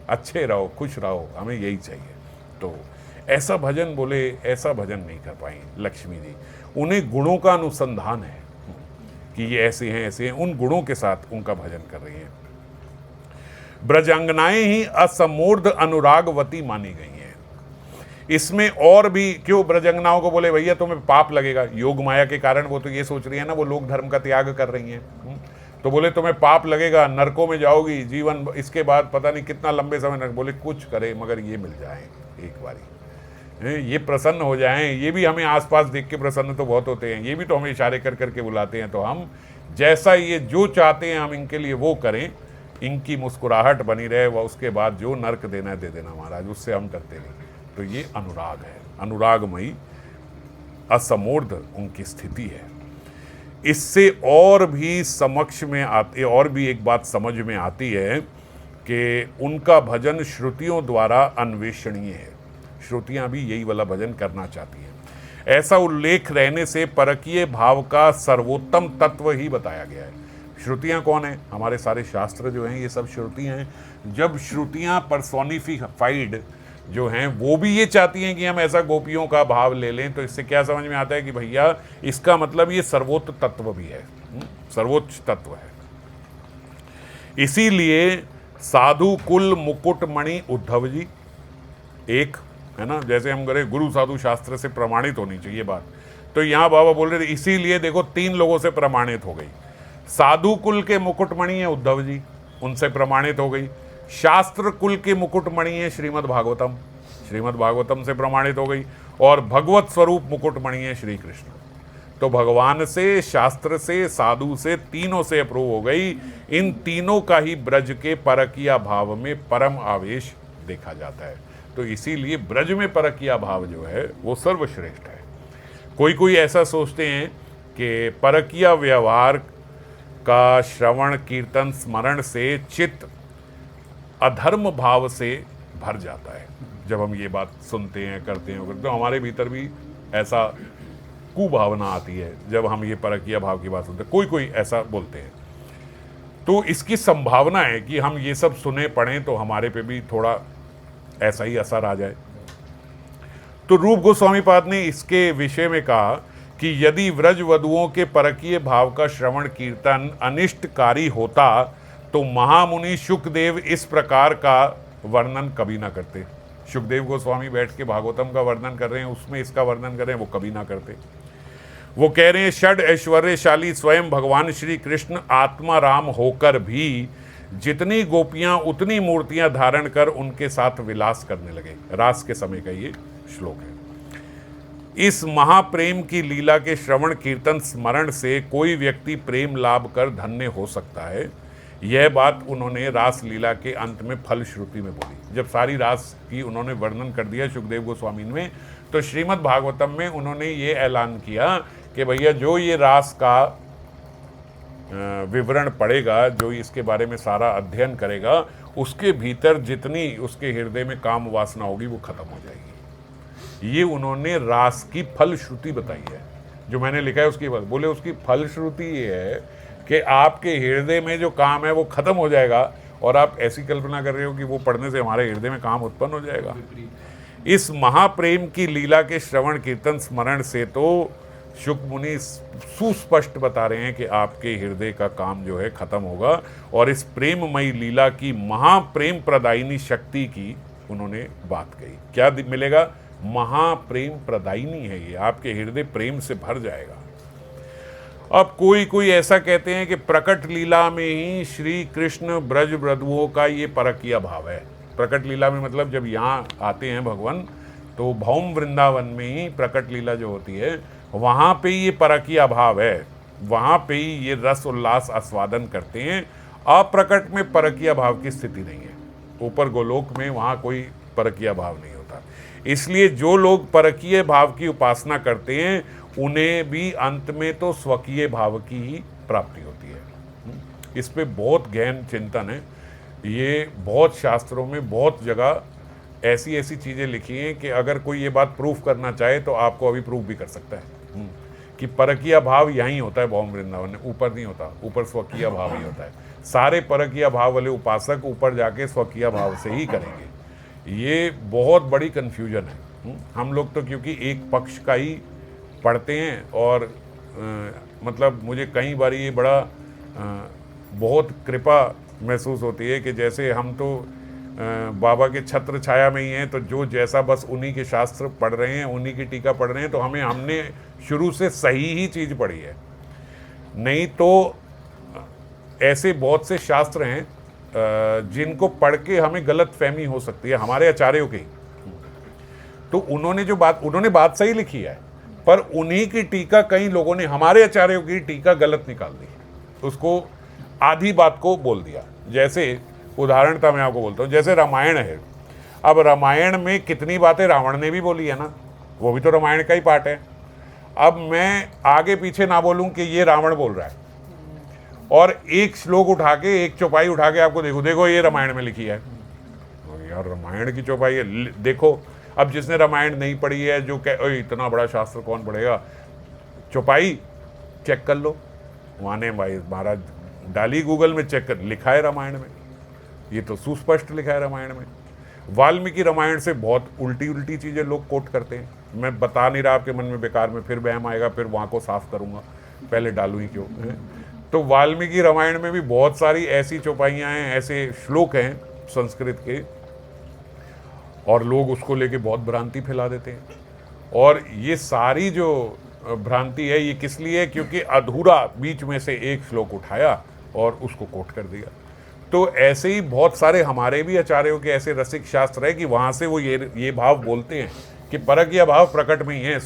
अच्छे रहो, खुश रहो, हमें यही चाहिए। तो ऐसा भजन बोले, ऐसा भजन नहीं कर पाई लक्ष्मी जी। उन्हें गुणों का अनुसंधान है कि ये ऐसे हैं ऐसे हैं, उन गुणों के साथ उनका भजन कर रही हैं। ब्रजांगनाएं ही असमूर्ध अनुरागवती मानी गई हैं। इसमें और भी क्यों ब्रजांगनाओं को बोले भैया तुम्हें पाप लगेगा, योग माया के कारण वो तो ये सोच रही है ना, वो लोग धर्म का त्याग कर रही हैं, तो बोले तुम्हें पाप लगेगा, नरकों में जाओगी जीवन, इसके बाद पता नहीं कितना लंबे समय नरक। बोले कुछ करे मगर ये मिल जाए एक बारी, ये प्रसन्न हो जाएं। ये भी हमें आसपास देख के प्रसन्न तो बहुत होते हैं, ये भी तो हमें इशारे कर करके बुलाते हैं, तो हम जैसा ये जो चाहते हैं हम इनके लिए वो करें, इनकी मुस्कुराहट बनी रहे, वह उसके बाद जो नर्क देना है दे देना महाराज, उससे हम डरते नहीं। तो ये अनुराग है, अनुरागमयी असमूर्ध उनकी स्थिति है। इससे और भी समक्ष में आती, और भी एक बात समझ में आती है कि उनका भजन श्रुतियों द्वारा अन्वेषणीय है। श्रुतियां भी यही वाला भजन करना चाहती हैं। ऐसा उल्लेख रहने से परकीय भाव का सर्वोत्तम तत्व ही बताया गया है। श्रुतियां कौन है, हमारे सारे शास्त्र जो हैं ये सब श्रुतियां हैं। जब श्रुतियां पर्सोनिफाइड जो हैं वो भी ये चाहती हैं कि हम ऐसा गोपियों का भाव ले लें, तो इससे क्या समझ में आता है कि भैया इसका मतलब ये सर्वोच्च तत्व भी है, सर्वोच्च तत्व है। इसीलिए साधु कुल मुकुटमणि उद्धव जी एक है ना, जैसे हम करें गुरु साधु शास्त्र से प्रमाणित होनी चाहिए बात, तो यहाँ बाबा बोल रहे थे इसीलिए देखो 3 लोगों से प्रमाणित हो गई। साधु कुल के मुकुटमणि है उद्धव जी, उनसे प्रमाणित हो गई। शास्त्र कुल के मुकुटमणि है श्रीमद् भागवतम, श्रीमद् भागवतम से प्रमाणित हो गई। और भगवत स्वरूप मुकुटमणि है श्री कृष्ण। तो भगवान से, शास्त्र से, साधु से, तीनों से अप्रूव हो गई। इन तीनों का ही ब्रज के परकीया भाव में परम आवेश देखा जाता है। तो इसीलिए ब्रज में परकीया भाव जो है वो सर्वश्रेष्ठ है। कोई ऐसा सोचते हैं कि परकीया व्यवहार का श्रवण कीर्तन स्मरण से चित्त अधर्म भाव से भर जाता है। जब हम ये बात सुनते हैं करते हैं तो हमारे भीतर भी ऐसा कुभावना आती है जब हम ये परकीय भाव की बात सुनते हैं, कोई कोई ऐसा बोलते हैं। तो इसकी संभावना है कि हम ये सब सुने पढ़ें तो हमारे पे भी थोड़ा ऐसा ही असर आ जाए। तो रूप गोस्वामी पाद ने इसके विषय में कहा कि यदि व्रज वधुओं के परकीय भाव का श्रवण कीर्तन अनिष्टकारी होता तो महामुनि शुकदेव इस प्रकार का वर्णन कभी ना करते। शुकदेव गोस्वामी बैठ के भागवतम का वर्णन कर रहे हैं, उसमें इसका वर्णन कर रहे हैं, वो कभी ना करते। वो कह रहे हैं षड ऐश्वर्यशाली स्वयं भगवान श्री कृष्ण आत्मा राम होकर भी जितनी गोपियां उतनी मूर्तियां धारण कर उनके साथ विलास करने लगे। रास के समय का ये श्लोक है। इस महाप्रेम की लीला के श्रवण कीर्तन स्मरण से कोई व्यक्ति प्रेम लाभ कर धन्य हो सकता है। यह बात उन्होंने रास लीला के अंत में फल श्रुति में बोली। जब सारी रास की उन्होंने वर्णन कर दिया शुकदेव गोस्वामी में, तो श्रीमद् भागवतम में उन्होंने ये ऐलान किया कि भैया जो ये रास का विवरण पढ़ेगा, जो इसके बारे में सारा अध्ययन करेगा, उसके भीतर जितनी उसके हृदय में काम वासना होगी वो खत्म हो जाएगी। ये उन्होंने रास की फल श्रुति बताई है। जो मैंने लिखा है उसकी बात बोले, उसकी फल श्रुति ये है कि आपके हृदय में जो काम है वो खत्म हो जाएगा, और आप ऐसी कल्पना कर रहे हो कि वो पढ़ने से हमारे हृदय में काम उत्पन्न हो जाएगा। इस महाप्रेम की लीला के श्रवण कीर्तन स्मरण से तो शुक मुनि सुस्पष्ट बता रहे हैं कि आपके हृदय का काम जो है खत्म होगा, और इस प्रेममयी लीला की महाप्रेम प्रदायिनी शक्ति की उन्होंने बात कही। क्या मिलेगा? महाप्रेम प्रदायिनी है ये, आपके हृदय प्रेम से भर जाएगा। अब कोई कोई ऐसा कहते हैं कि प्रकट लीला में ही श्री कृष्ण ब्रज वधुओं का ये परकीय भाव है। प्रकट लीला में मतलब जब यहाँ आते हैं भगवान, तो भौम वृंदावन में ही प्रकट लीला जो होती है वहाँ पे ये परकीय भाव है, वहाँ पे ही ये रस उल्लास आस्वादन करते हैं। अप्रकट में परकीय भाव की स्थिति नहीं है। ऊपर गोलोक में वहाँ कोई परकीय भाव नहीं होता। इसलिए जो लोग परकीय भाव की उपासना करते हैं उन्हें भी अंत में तो स्वकीय भाव की ही प्राप्ति होती है। इस पे बहुत गहन चिंतन है। ये बहुत शास्त्रों में बहुत जगह ऐसी ऐसी चीज़ें लिखी हैं कि अगर कोई ये बात प्रूफ करना चाहे तो आपको अभी प्रूफ भी कर सकता है कि परकीय भाव यहीं होता है भौम वृंदावन में, ऊपर नहीं होता। ऊपर स्वकीय भाव ही होता है। सारे परकीय भाव वाले उपासक ऊपर जाके स्वकीय भाव से ही करेंगे। ये बहुत बड़ी कन्फ्यूजन है। हम लोग तो क्योंकि एक पक्ष का ही पढ़ते हैं, और मतलब मुझे कई बार ये बड़ा बहुत कृपा महसूस होती है कि जैसे हम तो बाबा के छत्र छाया में ही हैं, तो जो जैसा बस उन्हीं के शास्त्र पढ़ रहे हैं, उन्हीं की टीका पढ़ रहे हैं, तो हमने शुरू से सही ही चीज़ पढ़ी है। नहीं तो ऐसे बहुत से शास्त्र हैं जिनको पढ़ के हमें गलत फहमी हो सकती है, हमारे आचार्यों की। तो उन्होंने बात सही लिखी है, पर उन्हीं की टीका कई लोगों ने हमारे आचार्यों की टीका गलत निकाल दी, उसको आधी बात को बोल दिया। जैसे उदाहरण था, मैं आपको बोलता हूँ, जैसे रामायण है। अब रामायण में कितनी बातें रावण ने भी बोली है ना, वो भी तो रामायण का ही पार्ट है। अब मैं आगे पीछे ना बोलूँ कि ये रावण बोल रहा है, और एक श्लोक उठा के, एक चौपाई उठा के आपको देखो ये रामायण में लिखी है। यार रामायण की चौपाई है, देखो। अब जिसने रामायण नहीं पढ़ी है, जो इतना बड़ा शास्त्र कौन पढ़ेगा, चौपाई चेक कर लो, माने भाई महाराज डाली गूगल में, चेक कर, लिखा है रामायण में। ये तो सुस्पष्ट लिखा है रामायण में। वाल्मीकि रामायण से बहुत उल्टी उल्टी चीज़ें लोग कोट करते हैं। मैं बता नहीं रहा, आपके मन में बेकार में फिर वहम आएगा, फिर वहाँ को साफ करूँगा, पहले डालूँ ही क्यों। तो वाल्मीकि रामायण में भी बहुत सारी ऐसी चौपाइयाँ हैं, ऐसे श्लोक हैं संस्कृत के, और लोग उसको लेके बहुत भ्रांति फैला देते हैं। और ये सारी जो भ्रांति है ये किस लिए है? क्योंकि अधूरा बीच में से एक श्लोक उठाया और उसको कोट कर दिया। तो ऐसे ही बहुत सारे हमारे भी आचार्यों के ऐसे रसिक शास्त्र है कि वहाँ से वो ये भाव बोलते हैं कि परकीय भाव प्रकट में ही है,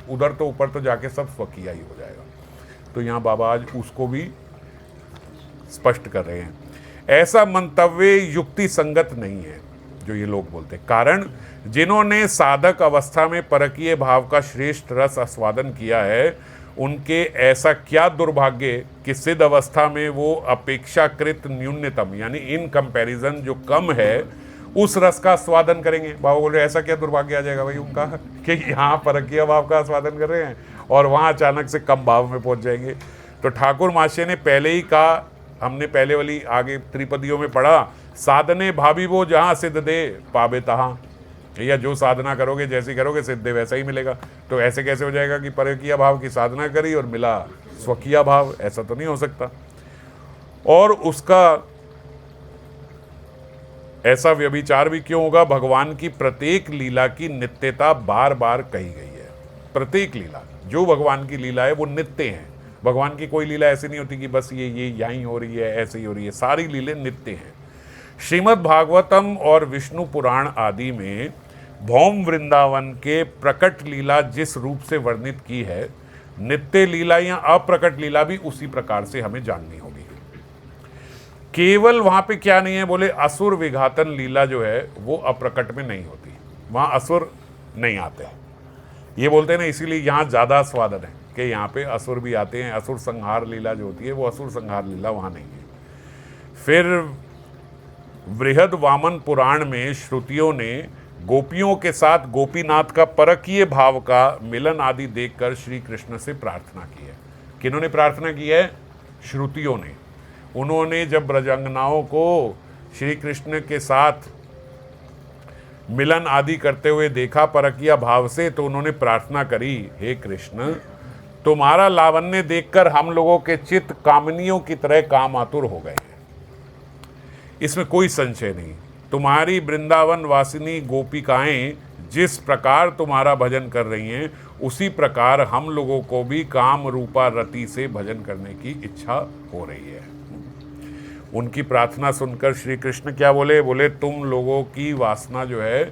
उधर तो ऊपर तो जाके सब स्वकीय ही हो जाएगा। तो यहाँ बाबा आज उसको भी स्पष्ट कर रहे हैं। ऐसा मंतव्य युक्ति संगत नहीं है जो ये लोग बोलते हैं। कारण जिन्होंने साधक अवस्था में परकीय भाव का श्रेष्ठ रस आस्वादन किया है, उनके ऐसा क्या दुर्भाग्य कि सिद्ध अवस्था में वो अपेक्षाकृत न्यूनतम, यानी इन कंपैरिजन जो कम है, उस रस का आस्वादन करेंगे। बाबा बोल रहे ऐसा क्या दुर्भाग्य आ जाएगा भाई उनका कि यहाँ परकीय भाव का आस्वादन कर रहे हैं और वहाँ अचानक से कम भाव में पहुँच जाएंगे। तो ठाकुर महाशय ने पहले ही कहा, हमने पहले वाली आगे त्रिपदियों में पढ़ा, साधने भाभी वो जहाँ सिद्ध दे पावे तहाँ, या जो साधना करोगे जैसी करोगे सिद्ध वैसा ही मिलेगा। तो ऐसे कैसे हो जाएगा कि परकीय भाव की साधना करी और मिला स्वकीय भाव? ऐसा तो नहीं हो सकता। और उसका ऐसा व्यभिचार भी क्यों होगा? भगवान की प्रत्येक लीला की नित्यता बार बार कही गई है। प्रत्येक लीला, जो भगवान की लीला है वो नित्य है। भगवान की कोई लीला ऐसी नहीं होती कि बस ये यहीं हो रही है, ऐसे ही हो रही है। सारी लीलें नित्य हैं। श्रीमद् भागवतम और विष्णु पुराण आदि में भौम वृंदावन के प्रकट लीला जिस रूप से वर्णित की है, नित्य लीला या अप्रकट लीला भी उसी प्रकार से हमें जाननी होगी। केवल वहां पे क्या नहीं है, बोले असुर विघातन लीला जो है वो अप्रकट में नहीं होती, वहां असुर नहीं आते। ये बोलते हैं ना, इसीलिए यहाँ ज़्यादा स्वादन है कि यहाँ पे असुर भी आते हैं। असुर संहार लीला जो होती है वो असुर संहार लीला वहाँ नहीं है। फिर बृहद वामन पुराण में श्रुतियों ने गोपियों के साथ गोपीनाथ का परकीय भाव का मिलन आदि देखकर श्री कृष्ण से प्रार्थना की है। किन्होंने प्रार्थना की है? श्रुतियों ने। उन्होंने जब ब्रजांगनाओं को श्री कृष्ण के साथ मिलन आदि करते हुए देखा परकीय भाव से, तो उन्होंने प्रार्थना करी, हे कृष्ण, तुम्हारा लावण्य देखकर हम लोगों के चित्त कामनियों की तरह काम आतुर हो गए हैं। इसमें कोई संशय नहीं। तुम्हारी वृंदावन वासिनी गोपिकाएं जिस प्रकार तुम्हारा भजन कर रही हैं, उसी प्रकार हम लोगों को भी काम रूपा रति से भजन करने की इच्छा हो रही है। उनकी प्रार्थना सुनकर श्री कृष्ण क्या बोले? बोले तुम लोगों की वासना जो है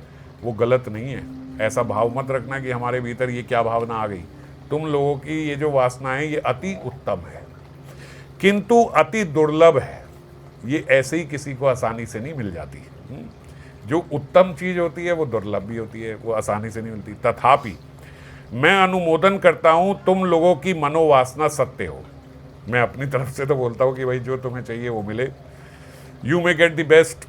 वो गलत नहीं है। ऐसा भाव मत रखना कि हमारे भीतर ये क्या भावना आ गई। तुम लोगों की ये जो वासना है ये अति उत्तम है, किंतु अति दुर्लभ है। ये ऐसे ही किसी को आसानी से नहीं मिल जाती। जो उत्तम चीज़ होती है वो दुर्लभ भी होती है, वो आसानी से नहीं मिलती। तथापि मैं अनुमोदन करता हूँ तुम लोगों की मनोवासना सत्य हो। मैं अपनी तरफ से तो बोलता हूँ कि भाई जो तुम्हें चाहिए वो मिले। You may get the best.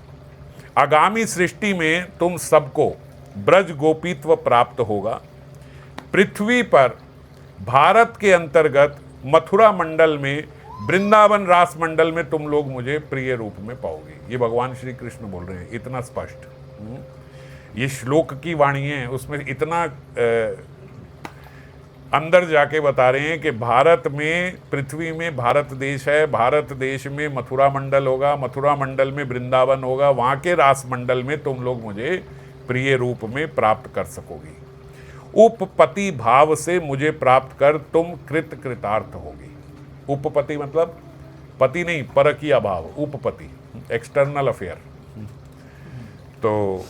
आगामी सृष्टि में तुम सबको ब्रज गोपीत्व प्राप्त होगा। पृथ्वी पर भारत के अंतर्गत मथुरा मंडल में, वृंदावन रास मंडल में तुम लोग मुझे प्रिय रूप में पाओगे। ये भगवान श्री कृष्ण बोल रहे हैं, इतना स्पष्ट। ये श्लोक की वाणी है, उसमें इतना अंदर जाके बता रहे हैं कि भारत में, पृथ्वी में भारत देश है, भारत देश में मथुरा मंडल होगा, मथुरा मंडल में वृंदावन होगा, वहाँ के रास मंडल में तुम लोग मुझे प्रिय रूप में प्राप्त कर सकोगी। उपपति भाव से मुझे प्राप्त कर तुम कृतार्थ होगी। उपपति मतलब पति नहीं, परकीय भाव, उपपति, एक्सटर्नल अफेयर। तो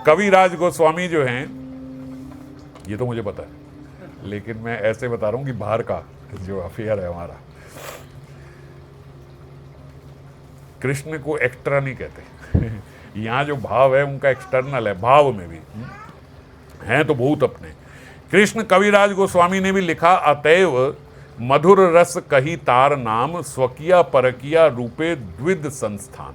कविराज गोस्वामी जो हैं, ये तो मुझे पता है, लेकिन मैं ऐसे बता रहा हूं कि बाहर का जो अफेयर है हमारा, कृष्ण को एक्स्ट्रा नहीं कहते। यहाँ जो भाव है उनका एक्सटर्नल है, भाव में भी हैं तो बहुत अपने। कृष्ण कविराज गोस्वामी ने भी लिखा, अतएव मधुर रस कही तार नाम, स्वकीय परकीय रूपे द्विध संस्थान।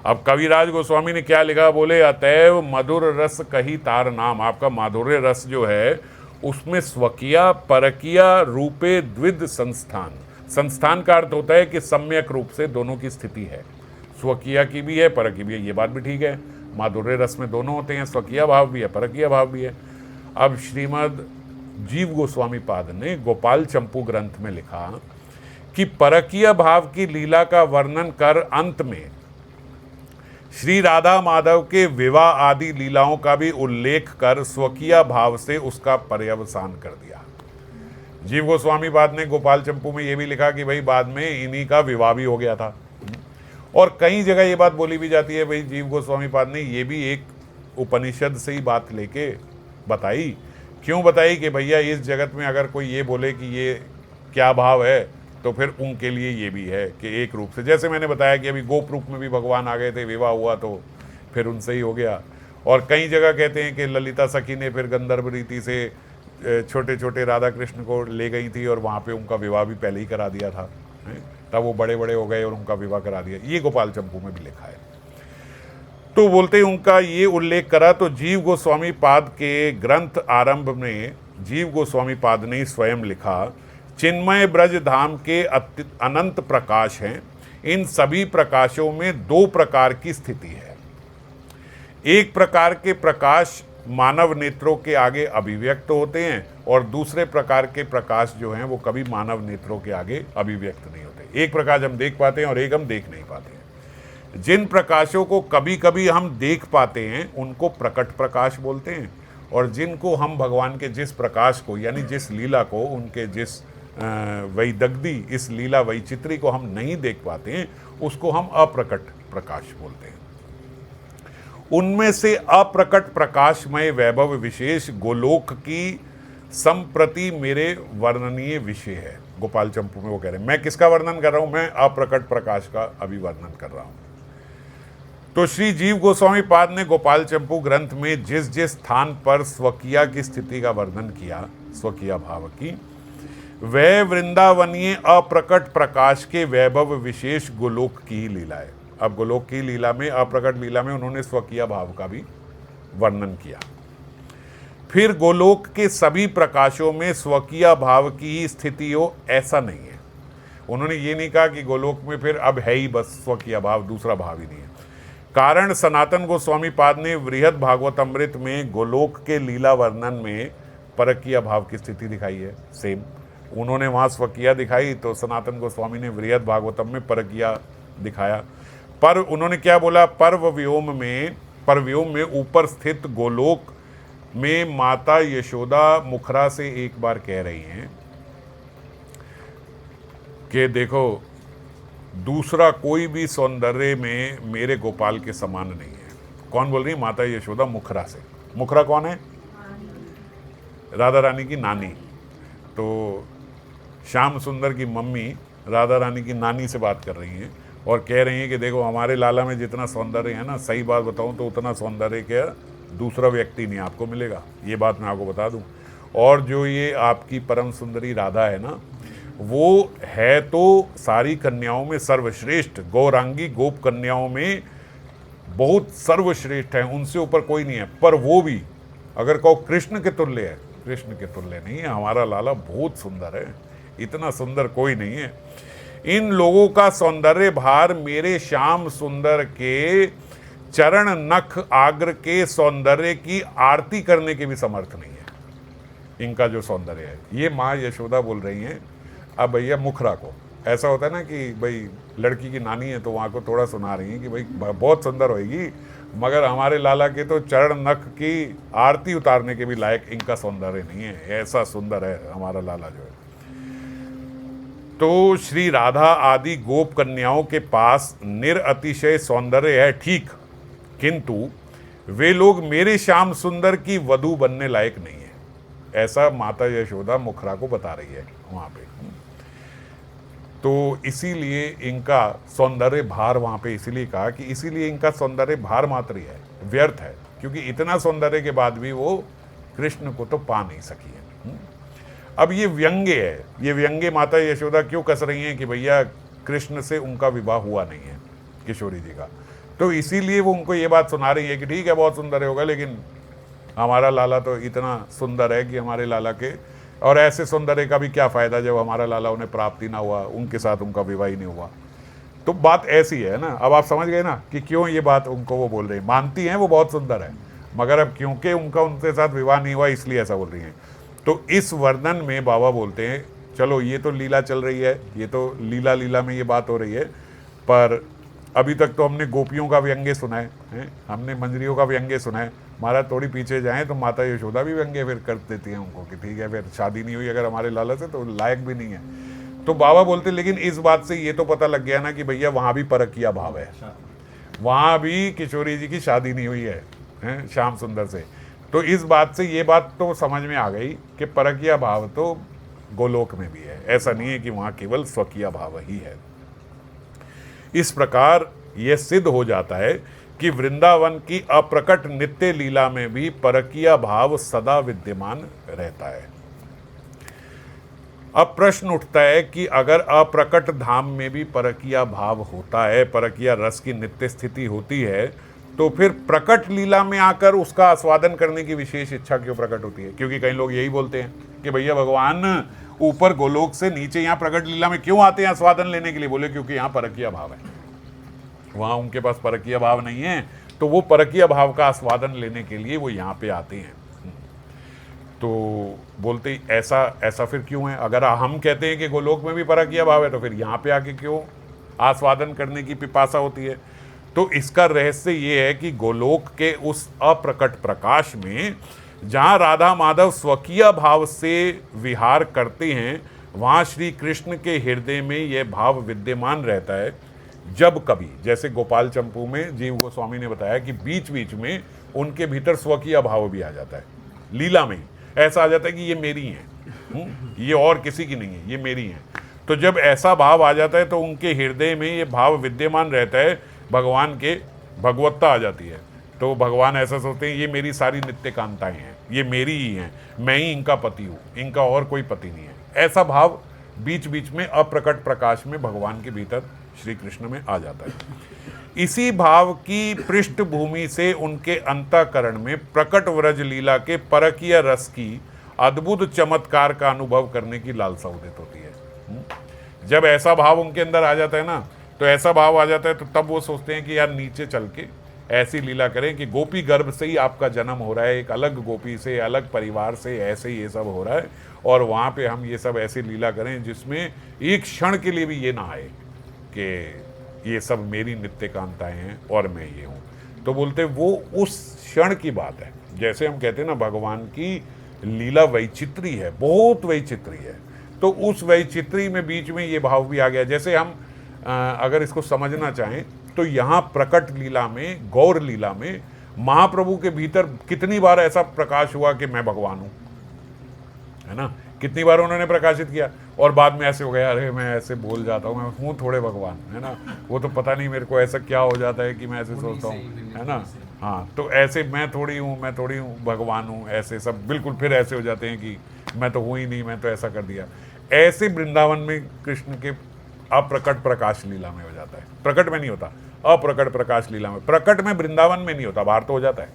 अब कविराज गोस्वामी ने क्या लिखा? बोले अतएव मधुर रस कही तार नाम। आपका माधुर्य रस जो है उसमें स्वकीय परकीय रूपे द्विध संस्थान। संस्थान का अर्थ होता है कि सम्यक रूप से दोनों की स्थिति है, स्वकीय की भी है, परकीय भी है। ये बात भी ठीक है, माधुर्य रस में दोनों होते हैं, स्वकीय भाव भी है, परकीय भाव भी है। अब श्रीमद् जीव गोस्वामी पाद ने गोपाल चंपू ग्रंथ में लिखा कि परकीय भाव की लीला का वर्णन कर अंत में श्री राधा माधव के विवाह आदि लीलाओं का भी उल्लेख कर स्वकीय भाव से उसका पर्यवसान कर दिया। जीव गोस्वामी पाद ने गोपाल चंपू में ये भी लिखा कि भाई बाद में इन्हीं का विवाह भी हो गया था। और कई जगह ये बात बोली भी जाती है, भाई जीव गोस्वामी पाद ने ये भी एक उपनिषद से ही बात लेके बताई। क्यों बताई? कि भैया इस जगत में अगर कोई ये बोले कि ये क्या भाव है, तो फिर उनके लिए ये भी है कि एक रूप से, जैसे मैंने बताया कि अभी गोप रूप में भी भगवान आ गए थे, विवाह हुआ तो फिर उनसे ही हो गया। और कई जगह कहते हैं कि ललिता सखी ने फिर गंधर्व रीति से छोटे छोटे राधा कृष्ण को ले गई थी और वहाँ पे उनका विवाह भी पहले ही करा दिया था, तब वो बड़े बड़े हो गए और उनका विवाह करा दिया। ये गोपाल चंपू में भी लिखा है। तो बोलते उनका ये उल्लेख करा तो जीव गोस्वामी पाद के ग्रंथ आरंभ में जीव गोस्वामी पाद ने स्वयं लिखा, चिन्मय ब्रज धाम के अनंत प्रकाश हैं। इन सभी प्रकाशों में दो प्रकार की स्थिति है। एक प्रकार के प्रकाश मानव नेत्रों के आगे अभिव्यक्त होते हैं और दूसरे प्रकार के प्रकाश जो हैं वो कभी मानव नेत्रों के आगे अभिव्यक्त नहीं होते। एक प्रकाश हम देख पाते हैं और एक हम देख नहीं पाते हैं। जिन प्रकाशों को कभी कभी हम देख पाते हैं उनको प्रकट प्रकाश बोलते हैं, और जिनको हम भगवान के जिस प्रकाश को यानी जिस लीला को, उनके जिस वैदग्धी इस लीला वैचित्री को हम नहीं देख पाते हैं उसको हम अप्रकट प्रकाश बोलते हैं। उनमें से अप्रकट प्रकाशमय वैभव विशेष गोलोक की संप्रति मेरे वर्णनीय विषय है। गोपाल चंपू में वो कह रहे हैं, मैं किसका वर्णन कर रहा हूं? मैं अप्रकट प्रकाश का अभी वर्णन कर रहा हूं। तो श्री जीव गोस्वामी पाद ने गोपाल चंपू ग्रंथ में जिस जिस स्थान पर स्वकीय की स्थिति का वर्णन किया, स्वकीय भाव की, वह वृंदावनीय अप्रकट प्रकाश के वैभव विशेष गोलोक की ही लीला है। अब गोलोक की लीला में, अप्रकट लीला में उन्होंने स्वकीय भाव का भी वर्णन किया। फिर गोलोक के सभी प्रकाशों में स्वकीय भाव की ही स्थिति हो, ऐसा नहीं है। उन्होंने ये नहीं कहा कि गोलोक में फिर अब है ही बस स्वकीय भाव, दूसरा भाव ही नहीं है। कारण सनातन गोस्वामी पाद ने वृहद भागवतमृत में गोलोक के लीला वर्णन में परकीय भाव की स्थिति दिखाई है। सेम उन्होंने वहाँ स्वकीय दिखाई तो सनातन गोस्वामी ने वृहद भागवतम में परकीय दिखाया। पर उन्होंने क्या बोला? परव्योम में ऊपर स्थित गोलोक में माता यशोदा मुखरा से एक बार कह रही हैं कि देखो दूसरा कोई भी सौंदर्य में मेरे गोपाल के समान नहीं है। कौन बोल रही है? माता यशोदा मुखरा से। मुखरा कौन है? राधा रानी की नानी। तो श्याम सुंदर की मम्मी राधा रानी की नानी से बात कर रही हैं और कह रही हैं कि देखो हमारे लाला में जितना सौंदर्य है ना, सही बात बताऊं तो उतना सौंदर्य क्या दूसरा व्यक्ति नहीं आपको मिलेगा, ये बात मैं आपको बता दूं। और जो ये आपकी परम सुंदरी राधा है ना, वो है तो सारी कन्याओं में सर्वश्रेष्ठ, गौरांगी गोप कन्याओं में बहुत सर्वश्रेष्ठ है, उनसे ऊपर कोई नहीं है। पर वो भी अगर कहो कृष्ण के तुल्य है, कृष्ण के तुल्य नहीं है। हमारा लाला बहुत सुंदर है, इतना सुंदर कोई नहीं है। इन लोगों का सौंदर्य भार मेरे श्याम सुंदर के चरण नख आग्र के सौंदर्य की आरती करने के भी समर्थ नहीं है। इनका जो सौंदर्य है, ये माँ यशोदा बोल रही हैं अब भैया मुखरा को। ऐसा होता है ना कि भाई लड़की की नानी है तो वहाँ को थोड़ा सुना रही हैं कि भाई बहुत सुंदर होएगी, मगर हमारे लाला के तो चरण नख की आरती उतारने के भी लायक इनका सौंदर्य नहीं है, ऐसा सुंदर है हमारा लाला जो है। तो श्री राधा आदि गोप कन्याओं के पास निरअतिशय सौंदर्य है, ठीक, किंतु वे लोग मेरे श्याम सुंदर की वधू बनने लायक नहीं है। ऐसा माता यशोदा मुखरा को बता रही है वहाँ पे। तो इसीलिए इनका सौंदर्य भार वहाँ पे इसीलिए कहा कि इसीलिए इनका सौंदर्य भार मात्र ही है, व्यर्थ है, क्योंकि इतना सौंदर्य के बाद भी वो कृष्ण को तो पा नहीं सकी है। अब ये व्यंग्य है, ये व्यंग्य माता यशोदा क्यों कस रही हैं कि भैया कृष्ण से उनका विवाह हुआ नहीं है किशोरी जी का, तो इसीलिए वो उनको ये बात सुना रही है कि ठीक है बहुत सुंदर होगा, लेकिन हमारा लाला तो इतना सुंदर है कि हमारे लाला के, और ऐसे सौंदर्य का भी क्या फ़ायदा जब हमारा लाला उन्हें प्राप्ति ना हुआ, उनके साथ उनका विवाह ही नहीं हुआ। तो बात ऐसी है ना, अब आप समझ गए ना कि क्यों ये बात उनको वो बोल रही हैं। मानती हैं वो बहुत सुंदर है, मगर अब क्योंकि उनका उनके साथ विवाह नहीं हुआ इसलिए ऐसा बोल रही हैं। तो इस वर्णन में बाबा बोलते हैं चलो ये तो लीला चल रही है, ये तो लीला में ये बात हो रही है, पर अभी तक तो हमने गोपियों का व्यंग्य सुना है, हमने मंजरियों का व्यंग्य सुना है। महाराज थोड़ी पीछे जाएं तो माता यशोदा भी व्यंग्य फिर कर देती हैं उनको कि ठीक है फिर शादी नहीं हुई अगर हमारे लाला से तो लायक भी नहीं है। तो बाबा बोलते लेकिन इस बात से ये तो पता लग गया ना कि भैया वहाँ भी परकीय भाव है, वहाँ भी किशोरी जी की शादी नहीं हुई है श्याम सुंदर से। तो इस बात से ये बात तो समझ में आ गई कि परकीय भाव तो गोलोक में भी है, ऐसा नहीं है कि वहाँ केवल स्वकीय भाव ही है। इस प्रकार यह सिद्ध हो जाता है कि वृंदावन की अप्रकट नित्य लीला में भी परकीय भाव सदा विद्यमान रहता है। अब प्रश्न उठता है कि अगर अप्रकट धाम में भी परकीय भाव होता है, परकीय रस की नित्य स्थिति होती है, तो फिर प्रकट लीला में आकर उसका आस्वादन करने की विशेष इच्छा क्यों प्रकट होती है? क्योंकि कई लोग यही बोलते हैं कि भैया भगवान ऊपर गोलोक से नीचे यहाँ प्रकट लीला में क्यों आते हैं आस्वादन लेने के लिए? बोले क्योंकि यहाँ परकीय भाव है, वहाँ उनके पास परकीय भाव नहीं है, तो वो परकीय भाव का आस्वादन लेने के लिए वो यहाँ पे आते हैं। तो बोलते ऐसा फिर क्यों है? अगर हम कहते हैं कि गोलोक में भी परकीय भाव है तो फिर यहाँ पे आके क्यों आस्वादन करने की पिपासा होती है? तो इसका रहस्य ये है कि गोलोक के उस अप्रकट प्रकाश में जहाँ राधा माधव स्वकीय भाव से विहार करते हैं, वहाँ श्री कृष्ण के हृदय में यह भाव विद्यमान रहता है। जब कभी, जैसे गोपाल चंपू में जीव गोस्वामी ने बताया कि बीच बीच में उनके भीतर स्वकीय भाव भी आ जाता है, लीला में ही ऐसा आ जाता है कि ये मेरी है, ये और किसी की नहीं है, ये मेरी है। तो जब ऐसा भाव आ जाता है तो उनके हृदय में ये भाव विद्यमान रहता है, भगवान के भगवत्ता आ जाती है। तो भगवान ऐसा सोचते हैं ये मेरी सारी नित्य कांताएं हैं, ये मेरी ही हैं, मैं ही इनका पति हूँ, इनका और कोई पति नहीं है। ऐसा भाव बीच बीच में अप्रकट प्रकाश में भगवान के भीतर श्री कृष्ण में आ जाता है। इसी भाव की पृष्ठभूमि से उनके अंतःकरण में प्रकट व्रज लीला के परकीय रस की अद्भुत चमत्कार का अनुभव करने की लालसा उदित होती है। जब ऐसा भाव उनके अंदर आ जाता है ना, तो ऐसा भाव आ जाता है तो तब वो सोचते हैं कि यार नीचे चल के ऐसी लीला करें कि गोपी गर्भ से ही आपका जन्म हो रहा है, एक अलग गोपी से, अलग परिवार से, ऐसे ही ये सब हो रहा है, और वहाँ पे हम ये सब ऐसी लीला करें जिसमें एक क्षण के लिए भी ये ना आए कि ये सब मेरी नित्य कांताएं हैं और मैं ये हूँ। तो बोलते वो उस क्षण की बात है। जैसे हम कहते हैं ना, भगवान की लीला वैचित्री है, बहुत वैचित्री है, तो उस वैचित्री में बीच में ये भाव भी आ गया। जैसे हम अगर इसको समझना चाहें तो यहाँ प्रकट लीला में, गौर लीला में महाप्रभु के भीतर कितनी बार ऐसा प्रकाश हुआ कि मैं भगवान हूँ, है ना? कितनी बार उन्होंने प्रकाशित किया, और बाद में ऐसे हो गया, अरे मैं ऐसे बोल जाता हूँ, मैं हूँ थोड़े भगवान, है ना? वो तो पता नहीं मेरे को ऐसा क्या हो जाता है कि मैं ऐसे सोचता हूँ, है ना? हाँ, तो ऐसे मैं थोड़ी हूँ भगवान हूँ, ऐसे सब बिल्कुल फिर ऐसे हो जाते हैं कि मैं तो हूँ ही नहीं, मैं तो ऐसा कर दिया। ऐसे वृंदावन में कृष्ण के अप्रकट प्रकाश लीला में हो जाता है, प्रकट में नहीं होता, अप्रकट प्रकाश लीला में। प्रकट में वृंदावन में नहीं होता, बाहर तो हो जाता है,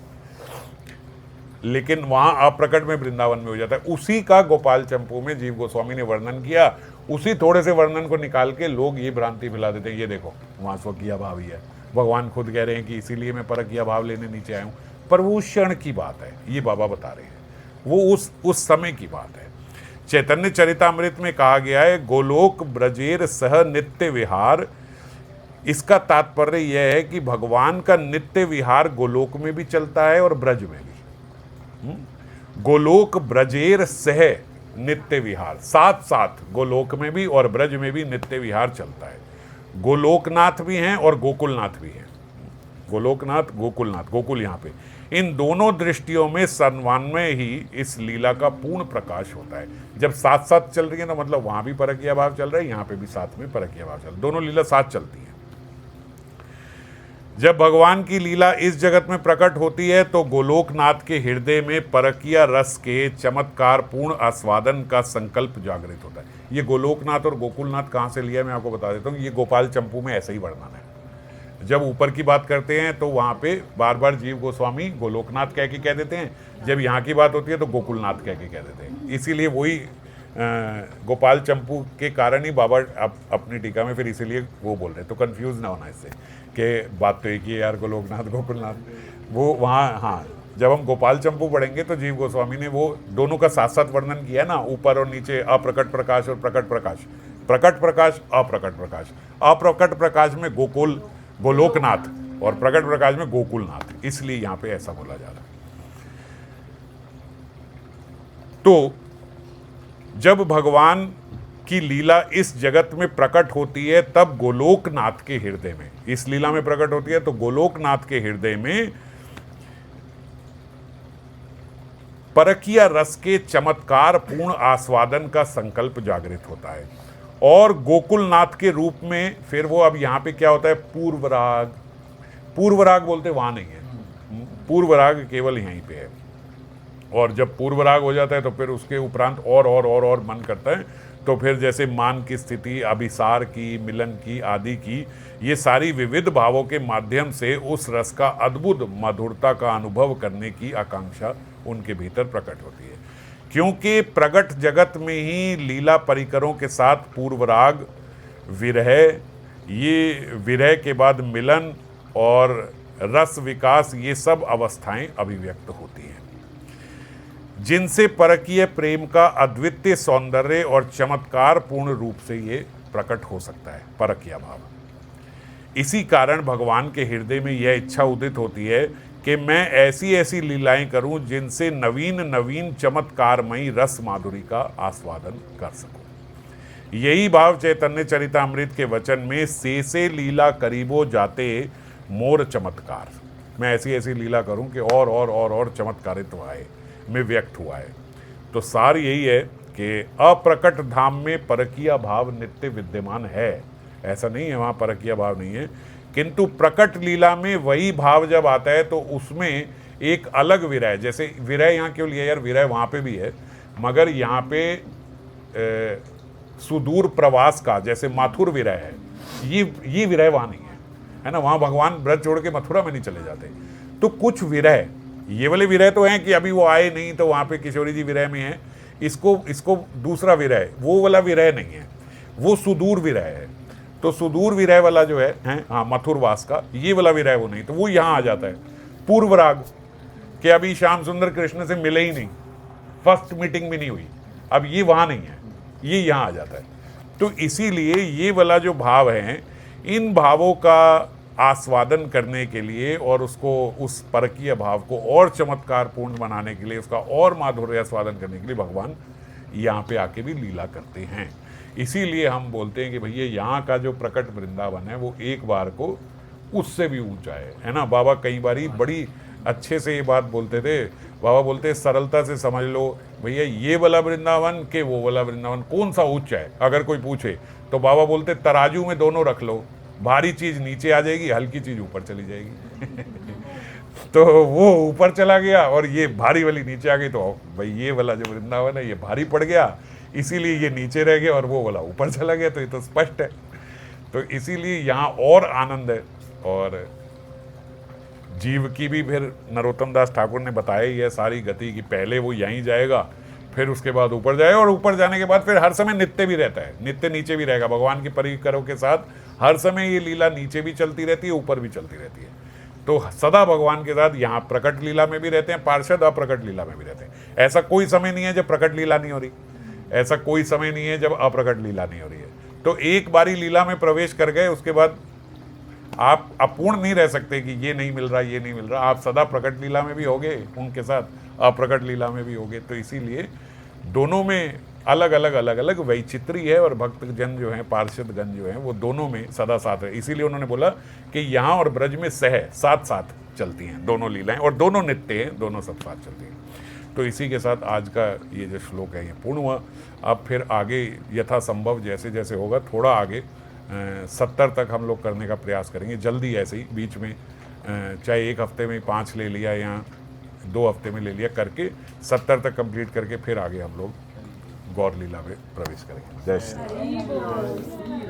लेकिन वहां अप्रकट में वृंदावन में हो जाता है। उसी का गोपाल चंपू में जीव गोस्वामी ने वर्णन किया। उसी थोड़े से वर्णन को निकाल के लोग ये भ्रांति फैला देते हैं, ये देखो वहां स्वकीय भाव ही है, भगवान खुद कह रहे हैं कि इसीलिए मैं परकीय भाव लेने नीचे आया हूँ। पर वो उस क्षण की बात है, ये बाबा बता रहे हैं, वो उस समय की बात है। चैतन्य चरितामृत में कहा गया है, गोलोक ब्रजेर सह नित्य विहार। इसका तात्पर्य यह है कि भगवान का नित्य विहार गोलोक में भी चलता है और ब्रज में भी। गोलोक ब्रजेर सह नित्य विहार, साथ साथ गोलोक में भी और ब्रज में भी नित्य विहार चलता है। गोलोकनाथ भी हैं और गोकुलनाथ भी हैं। गोलोकनाथ, गोकुलनाथ, गोकुल यहाँ पे, इन दोनों दृष्टियों में समन्वय ही इस लीला का पूर्ण प्रकाश होता है। जब साथ साथ चल रही है ना, मतलब वहां भी परकीय भाव चल रहा है, यहाँ पे भी साथ में परकीय भाव चल रहा है, दोनों लीला साथ चलती है। जब भगवान की लीला इस जगत में प्रकट होती है तो गोलोकनाथ के हृदय में परकीय रस के चमत्कार पूर्ण आस्वादन का संकल्प जागृत होता है। ये गोलोकनाथ और गोकुलनाथ कहाँ से लिया मैं आपको बता देता हूँ। ये गोपाल चंपू में ऐसे ही वर्णन है। जब ऊपर की बात करते हैं तो वहाँ पे बार बार जीव गोस्वामी गोलोकनाथ कह के कह देते हैं, जब यहाँ की बात होती है तो गोकुलनाथ कह के कह देते हैं। इसीलिए वही गोपाल चंपू के कारण ही बाबा अपनी टीका में फिर इसीलिए वो बोल रहे, तो कंफ्यूज ना होना इससे कि बात तो एक ही है यार, गोलोकनाथ गोकुलनाथ। वो वहाँ, हाँ, जब हम गोपाल चंपू पढ़ेंगे तो जीव गोस्वामी ने वो दोनों का साथ साथ वर्णन किया ना, ऊपर और नीचे, अप्रकट प्रकाश और प्रकट प्रकाश, प्रकट प्रकाश, अप्रकट प्रकाश। अप्रकट प्रकाश में गोलोकनाथ और प्रकट प्रकाश में गोकुलनाथ, इसलिए यहाँ पे ऐसा बोला जा रहा है। तो जब भगवान की लीला इस जगत में प्रकट होती है तब गोलोकनाथ के हृदय में, इस लीला में प्रकट होती है तो गोलोकनाथ के हृदय में परकीय रस के चमत्कार पूर्ण आस्वादन का संकल्प जागृत होता है। और गोकुलनाथ के रूप में फिर वो, अब यहाँ पे क्या होता है, पूर्वराग, पूर्वराग बोलते वहां नहीं है, पूर्वराग केवल यहीं पे है। और जब पूर्वराग हो जाता है तो फिर उसके उपरांत और मन करता है तो फिर जैसे मान की स्थिति, अभिसार की, मिलन की, आदि की, ये सारी विविध भावों के माध्यम से उस रस का अद्भुत मधुरता का अनुभव करने की आकांक्षा उनके भीतर प्रकट होती है। क्योंकि प्रगट जगत में ही लीला परिकरों के साथ पूर्व राग, विरह, ये विरह के बाद मिलन और रस विकास, ये सब अवस्थाएं अभिव्यक्त होती हैं, जिनसे परकीय प्रेम का अद्वितीय सौंदर्य और चमत्कार पूर्ण रूप से ये प्रकट हो सकता है, परकीय भाव। इसी कारण भगवान के हृदय में यह इच्छा उदित होती है कि मैं ऐसी ऐसी लीलाएं करूं जिनसे नवीन नवीन चमत्कारमयी रस माधुरी का आस्वादन कर सकूं। यही भाव चैतन्य चरितामृत के वचन में से लीला करीबो जाते मोर चमत्कार, मैं ऐसी ऐसी लीला करूं कि और चमत्कारित्व आए, में व्यक्त हुआ है। तो सार यही है कि अप्रकट धाम में परकीय भाव नित्य विद्यमान है, ऐसा नहीं है वहाँ परकीय भाव नहीं है, किंतु प्रकट लीला में वही भाव जब आता है तो उसमें एक अलग विरह, जैसे विरह यहाँ क्यों लिया यार, विरह वहाँ पे भी है, मगर यहाँ पे सुदूर प्रवास का, जैसे माथुर विरह है, ये विरह वहाँ नहीं है ना, वहाँ भगवान ब्रज छोड़ के मथुरा में नहीं चले जाते। तो कुछ विरह, ये वाले विरह तो हैं कि अभी वो आए नहीं तो वहाँ पे किशोरी जी विरह में है, इसको दूसरा विरह, वो वाला विरह नहीं है, वो सुदूर विरह है। तो सुदूर विरह वाला जो है हाँ मथुरवास का, ये वाला विरह वो नहीं, तो वो यहाँ आ जाता है पूर्व राग कि अभी श्याम सुंदर कृष्ण से मिले ही नहीं, फर्स्ट मीटिंग भी नहीं हुई, अब ये वहाँ नहीं है, ये यहाँ आ जाता है। तो इसीलिए ये वाला जो भाव है, इन भावों का आस्वादन करने के लिए और उसको, उस परकीय भाव को और चमत्कारपूर्ण बनाने के लिए, उसका और माधुर्य आस्वादन करने के लिए भगवान यहाँ पे आके भी लीला करते हैं। इसीलिए हम बोलते हैं कि भैया यहाँ का जो प्रकट वृंदावन है वो एक बार को उससे भी ऊंचा है ना। बाबा कई बारी बड़ी अच्छे से ये बात बोलते थे, बाबा बोलते सरलता से समझ लो भैया, ये वाला वृंदावन के वो वाला वृंदावन कौन सा उच्च है, अगर कोई पूछे तो बाबा बोलते तराजू में दोनों रख लो, भारी चीज़ नीचे आ जाएगी, हल्की चीज़ ऊपर चली जाएगी तो वो ऊपर चला गया और ये भारी वाली नीचे आ गई, तो भाई ये वाला जो वृंदावन है ये भारी पड़ गया, इसीलिए ये नीचे रह गया और वो वाला ऊपर चला गया, तो ये तो स्पष्ट है। तो इसीलिए यहाँ और आनंद है। और जीव की भी फिर नरोत्तम दास ठाकुर ने बताया ही है सारी गति कि पहले वो यहीं जाएगा, फिर उसके बाद ऊपर जाएगा, और ऊपर जाने के बाद फिर हर समय नित्य भी रहता है, नित्य नीचे भी रहेगा। भगवान की परिकरों के साथ हर समय ये लीला नीचे भी चलती रहती है, ऊपर भी चलती रहती है। तो सदा भगवान के साथ यहाँ प्रकट लीला में भी रहते हैं पार्षद, अप्रकट लीला में भी रहते हैं। ऐसा कोई समय नहीं है जब प्रकट लीला नहीं हो रही, ऐसा कोई समय नहीं है जब अप्रकट लीला नहीं हो रही है। तो एक बारी लीला में प्रवेश कर गए, उसके बाद आप अपूर्ण नहीं रह सकते कि ये नहीं मिल रहा, ये नहीं मिल रहा। आप सदा प्रकट लीला में भी होगे उनके साथ, अप्रकट लीला में भी होगे। तो इसीलिए दोनों में अलग अलग वैचित्री है, और भक्त जन जो हैं, पार्षद गण जो हैं, वो दोनों में सदा साथ है। इसीलिए उन्होंने बोला कि यहाँ और ब्रज में साथ साथ चलती हैं दोनों लीलाएं, और दोनों नित्य हैं, दोनों सब साथ चलती हैं। तो इसी के साथ आज का ये जो श्लोक है ये पूर्ण हुआ। अब फिर आगे यथासंभव जैसे जैसे होगा, थोड़ा आगे 70 तक हम लोग करने का प्रयास करेंगे, जल्दी ऐसे ही बीच में चाहे एक हफ्ते में 5 ले लिया या 2 हफ्ते में ले लिया, करके 70 तक कंप्लीट करके फिर आगे हम लोग गौर लीला में प्रवेश करेंगे। जय श्री राम।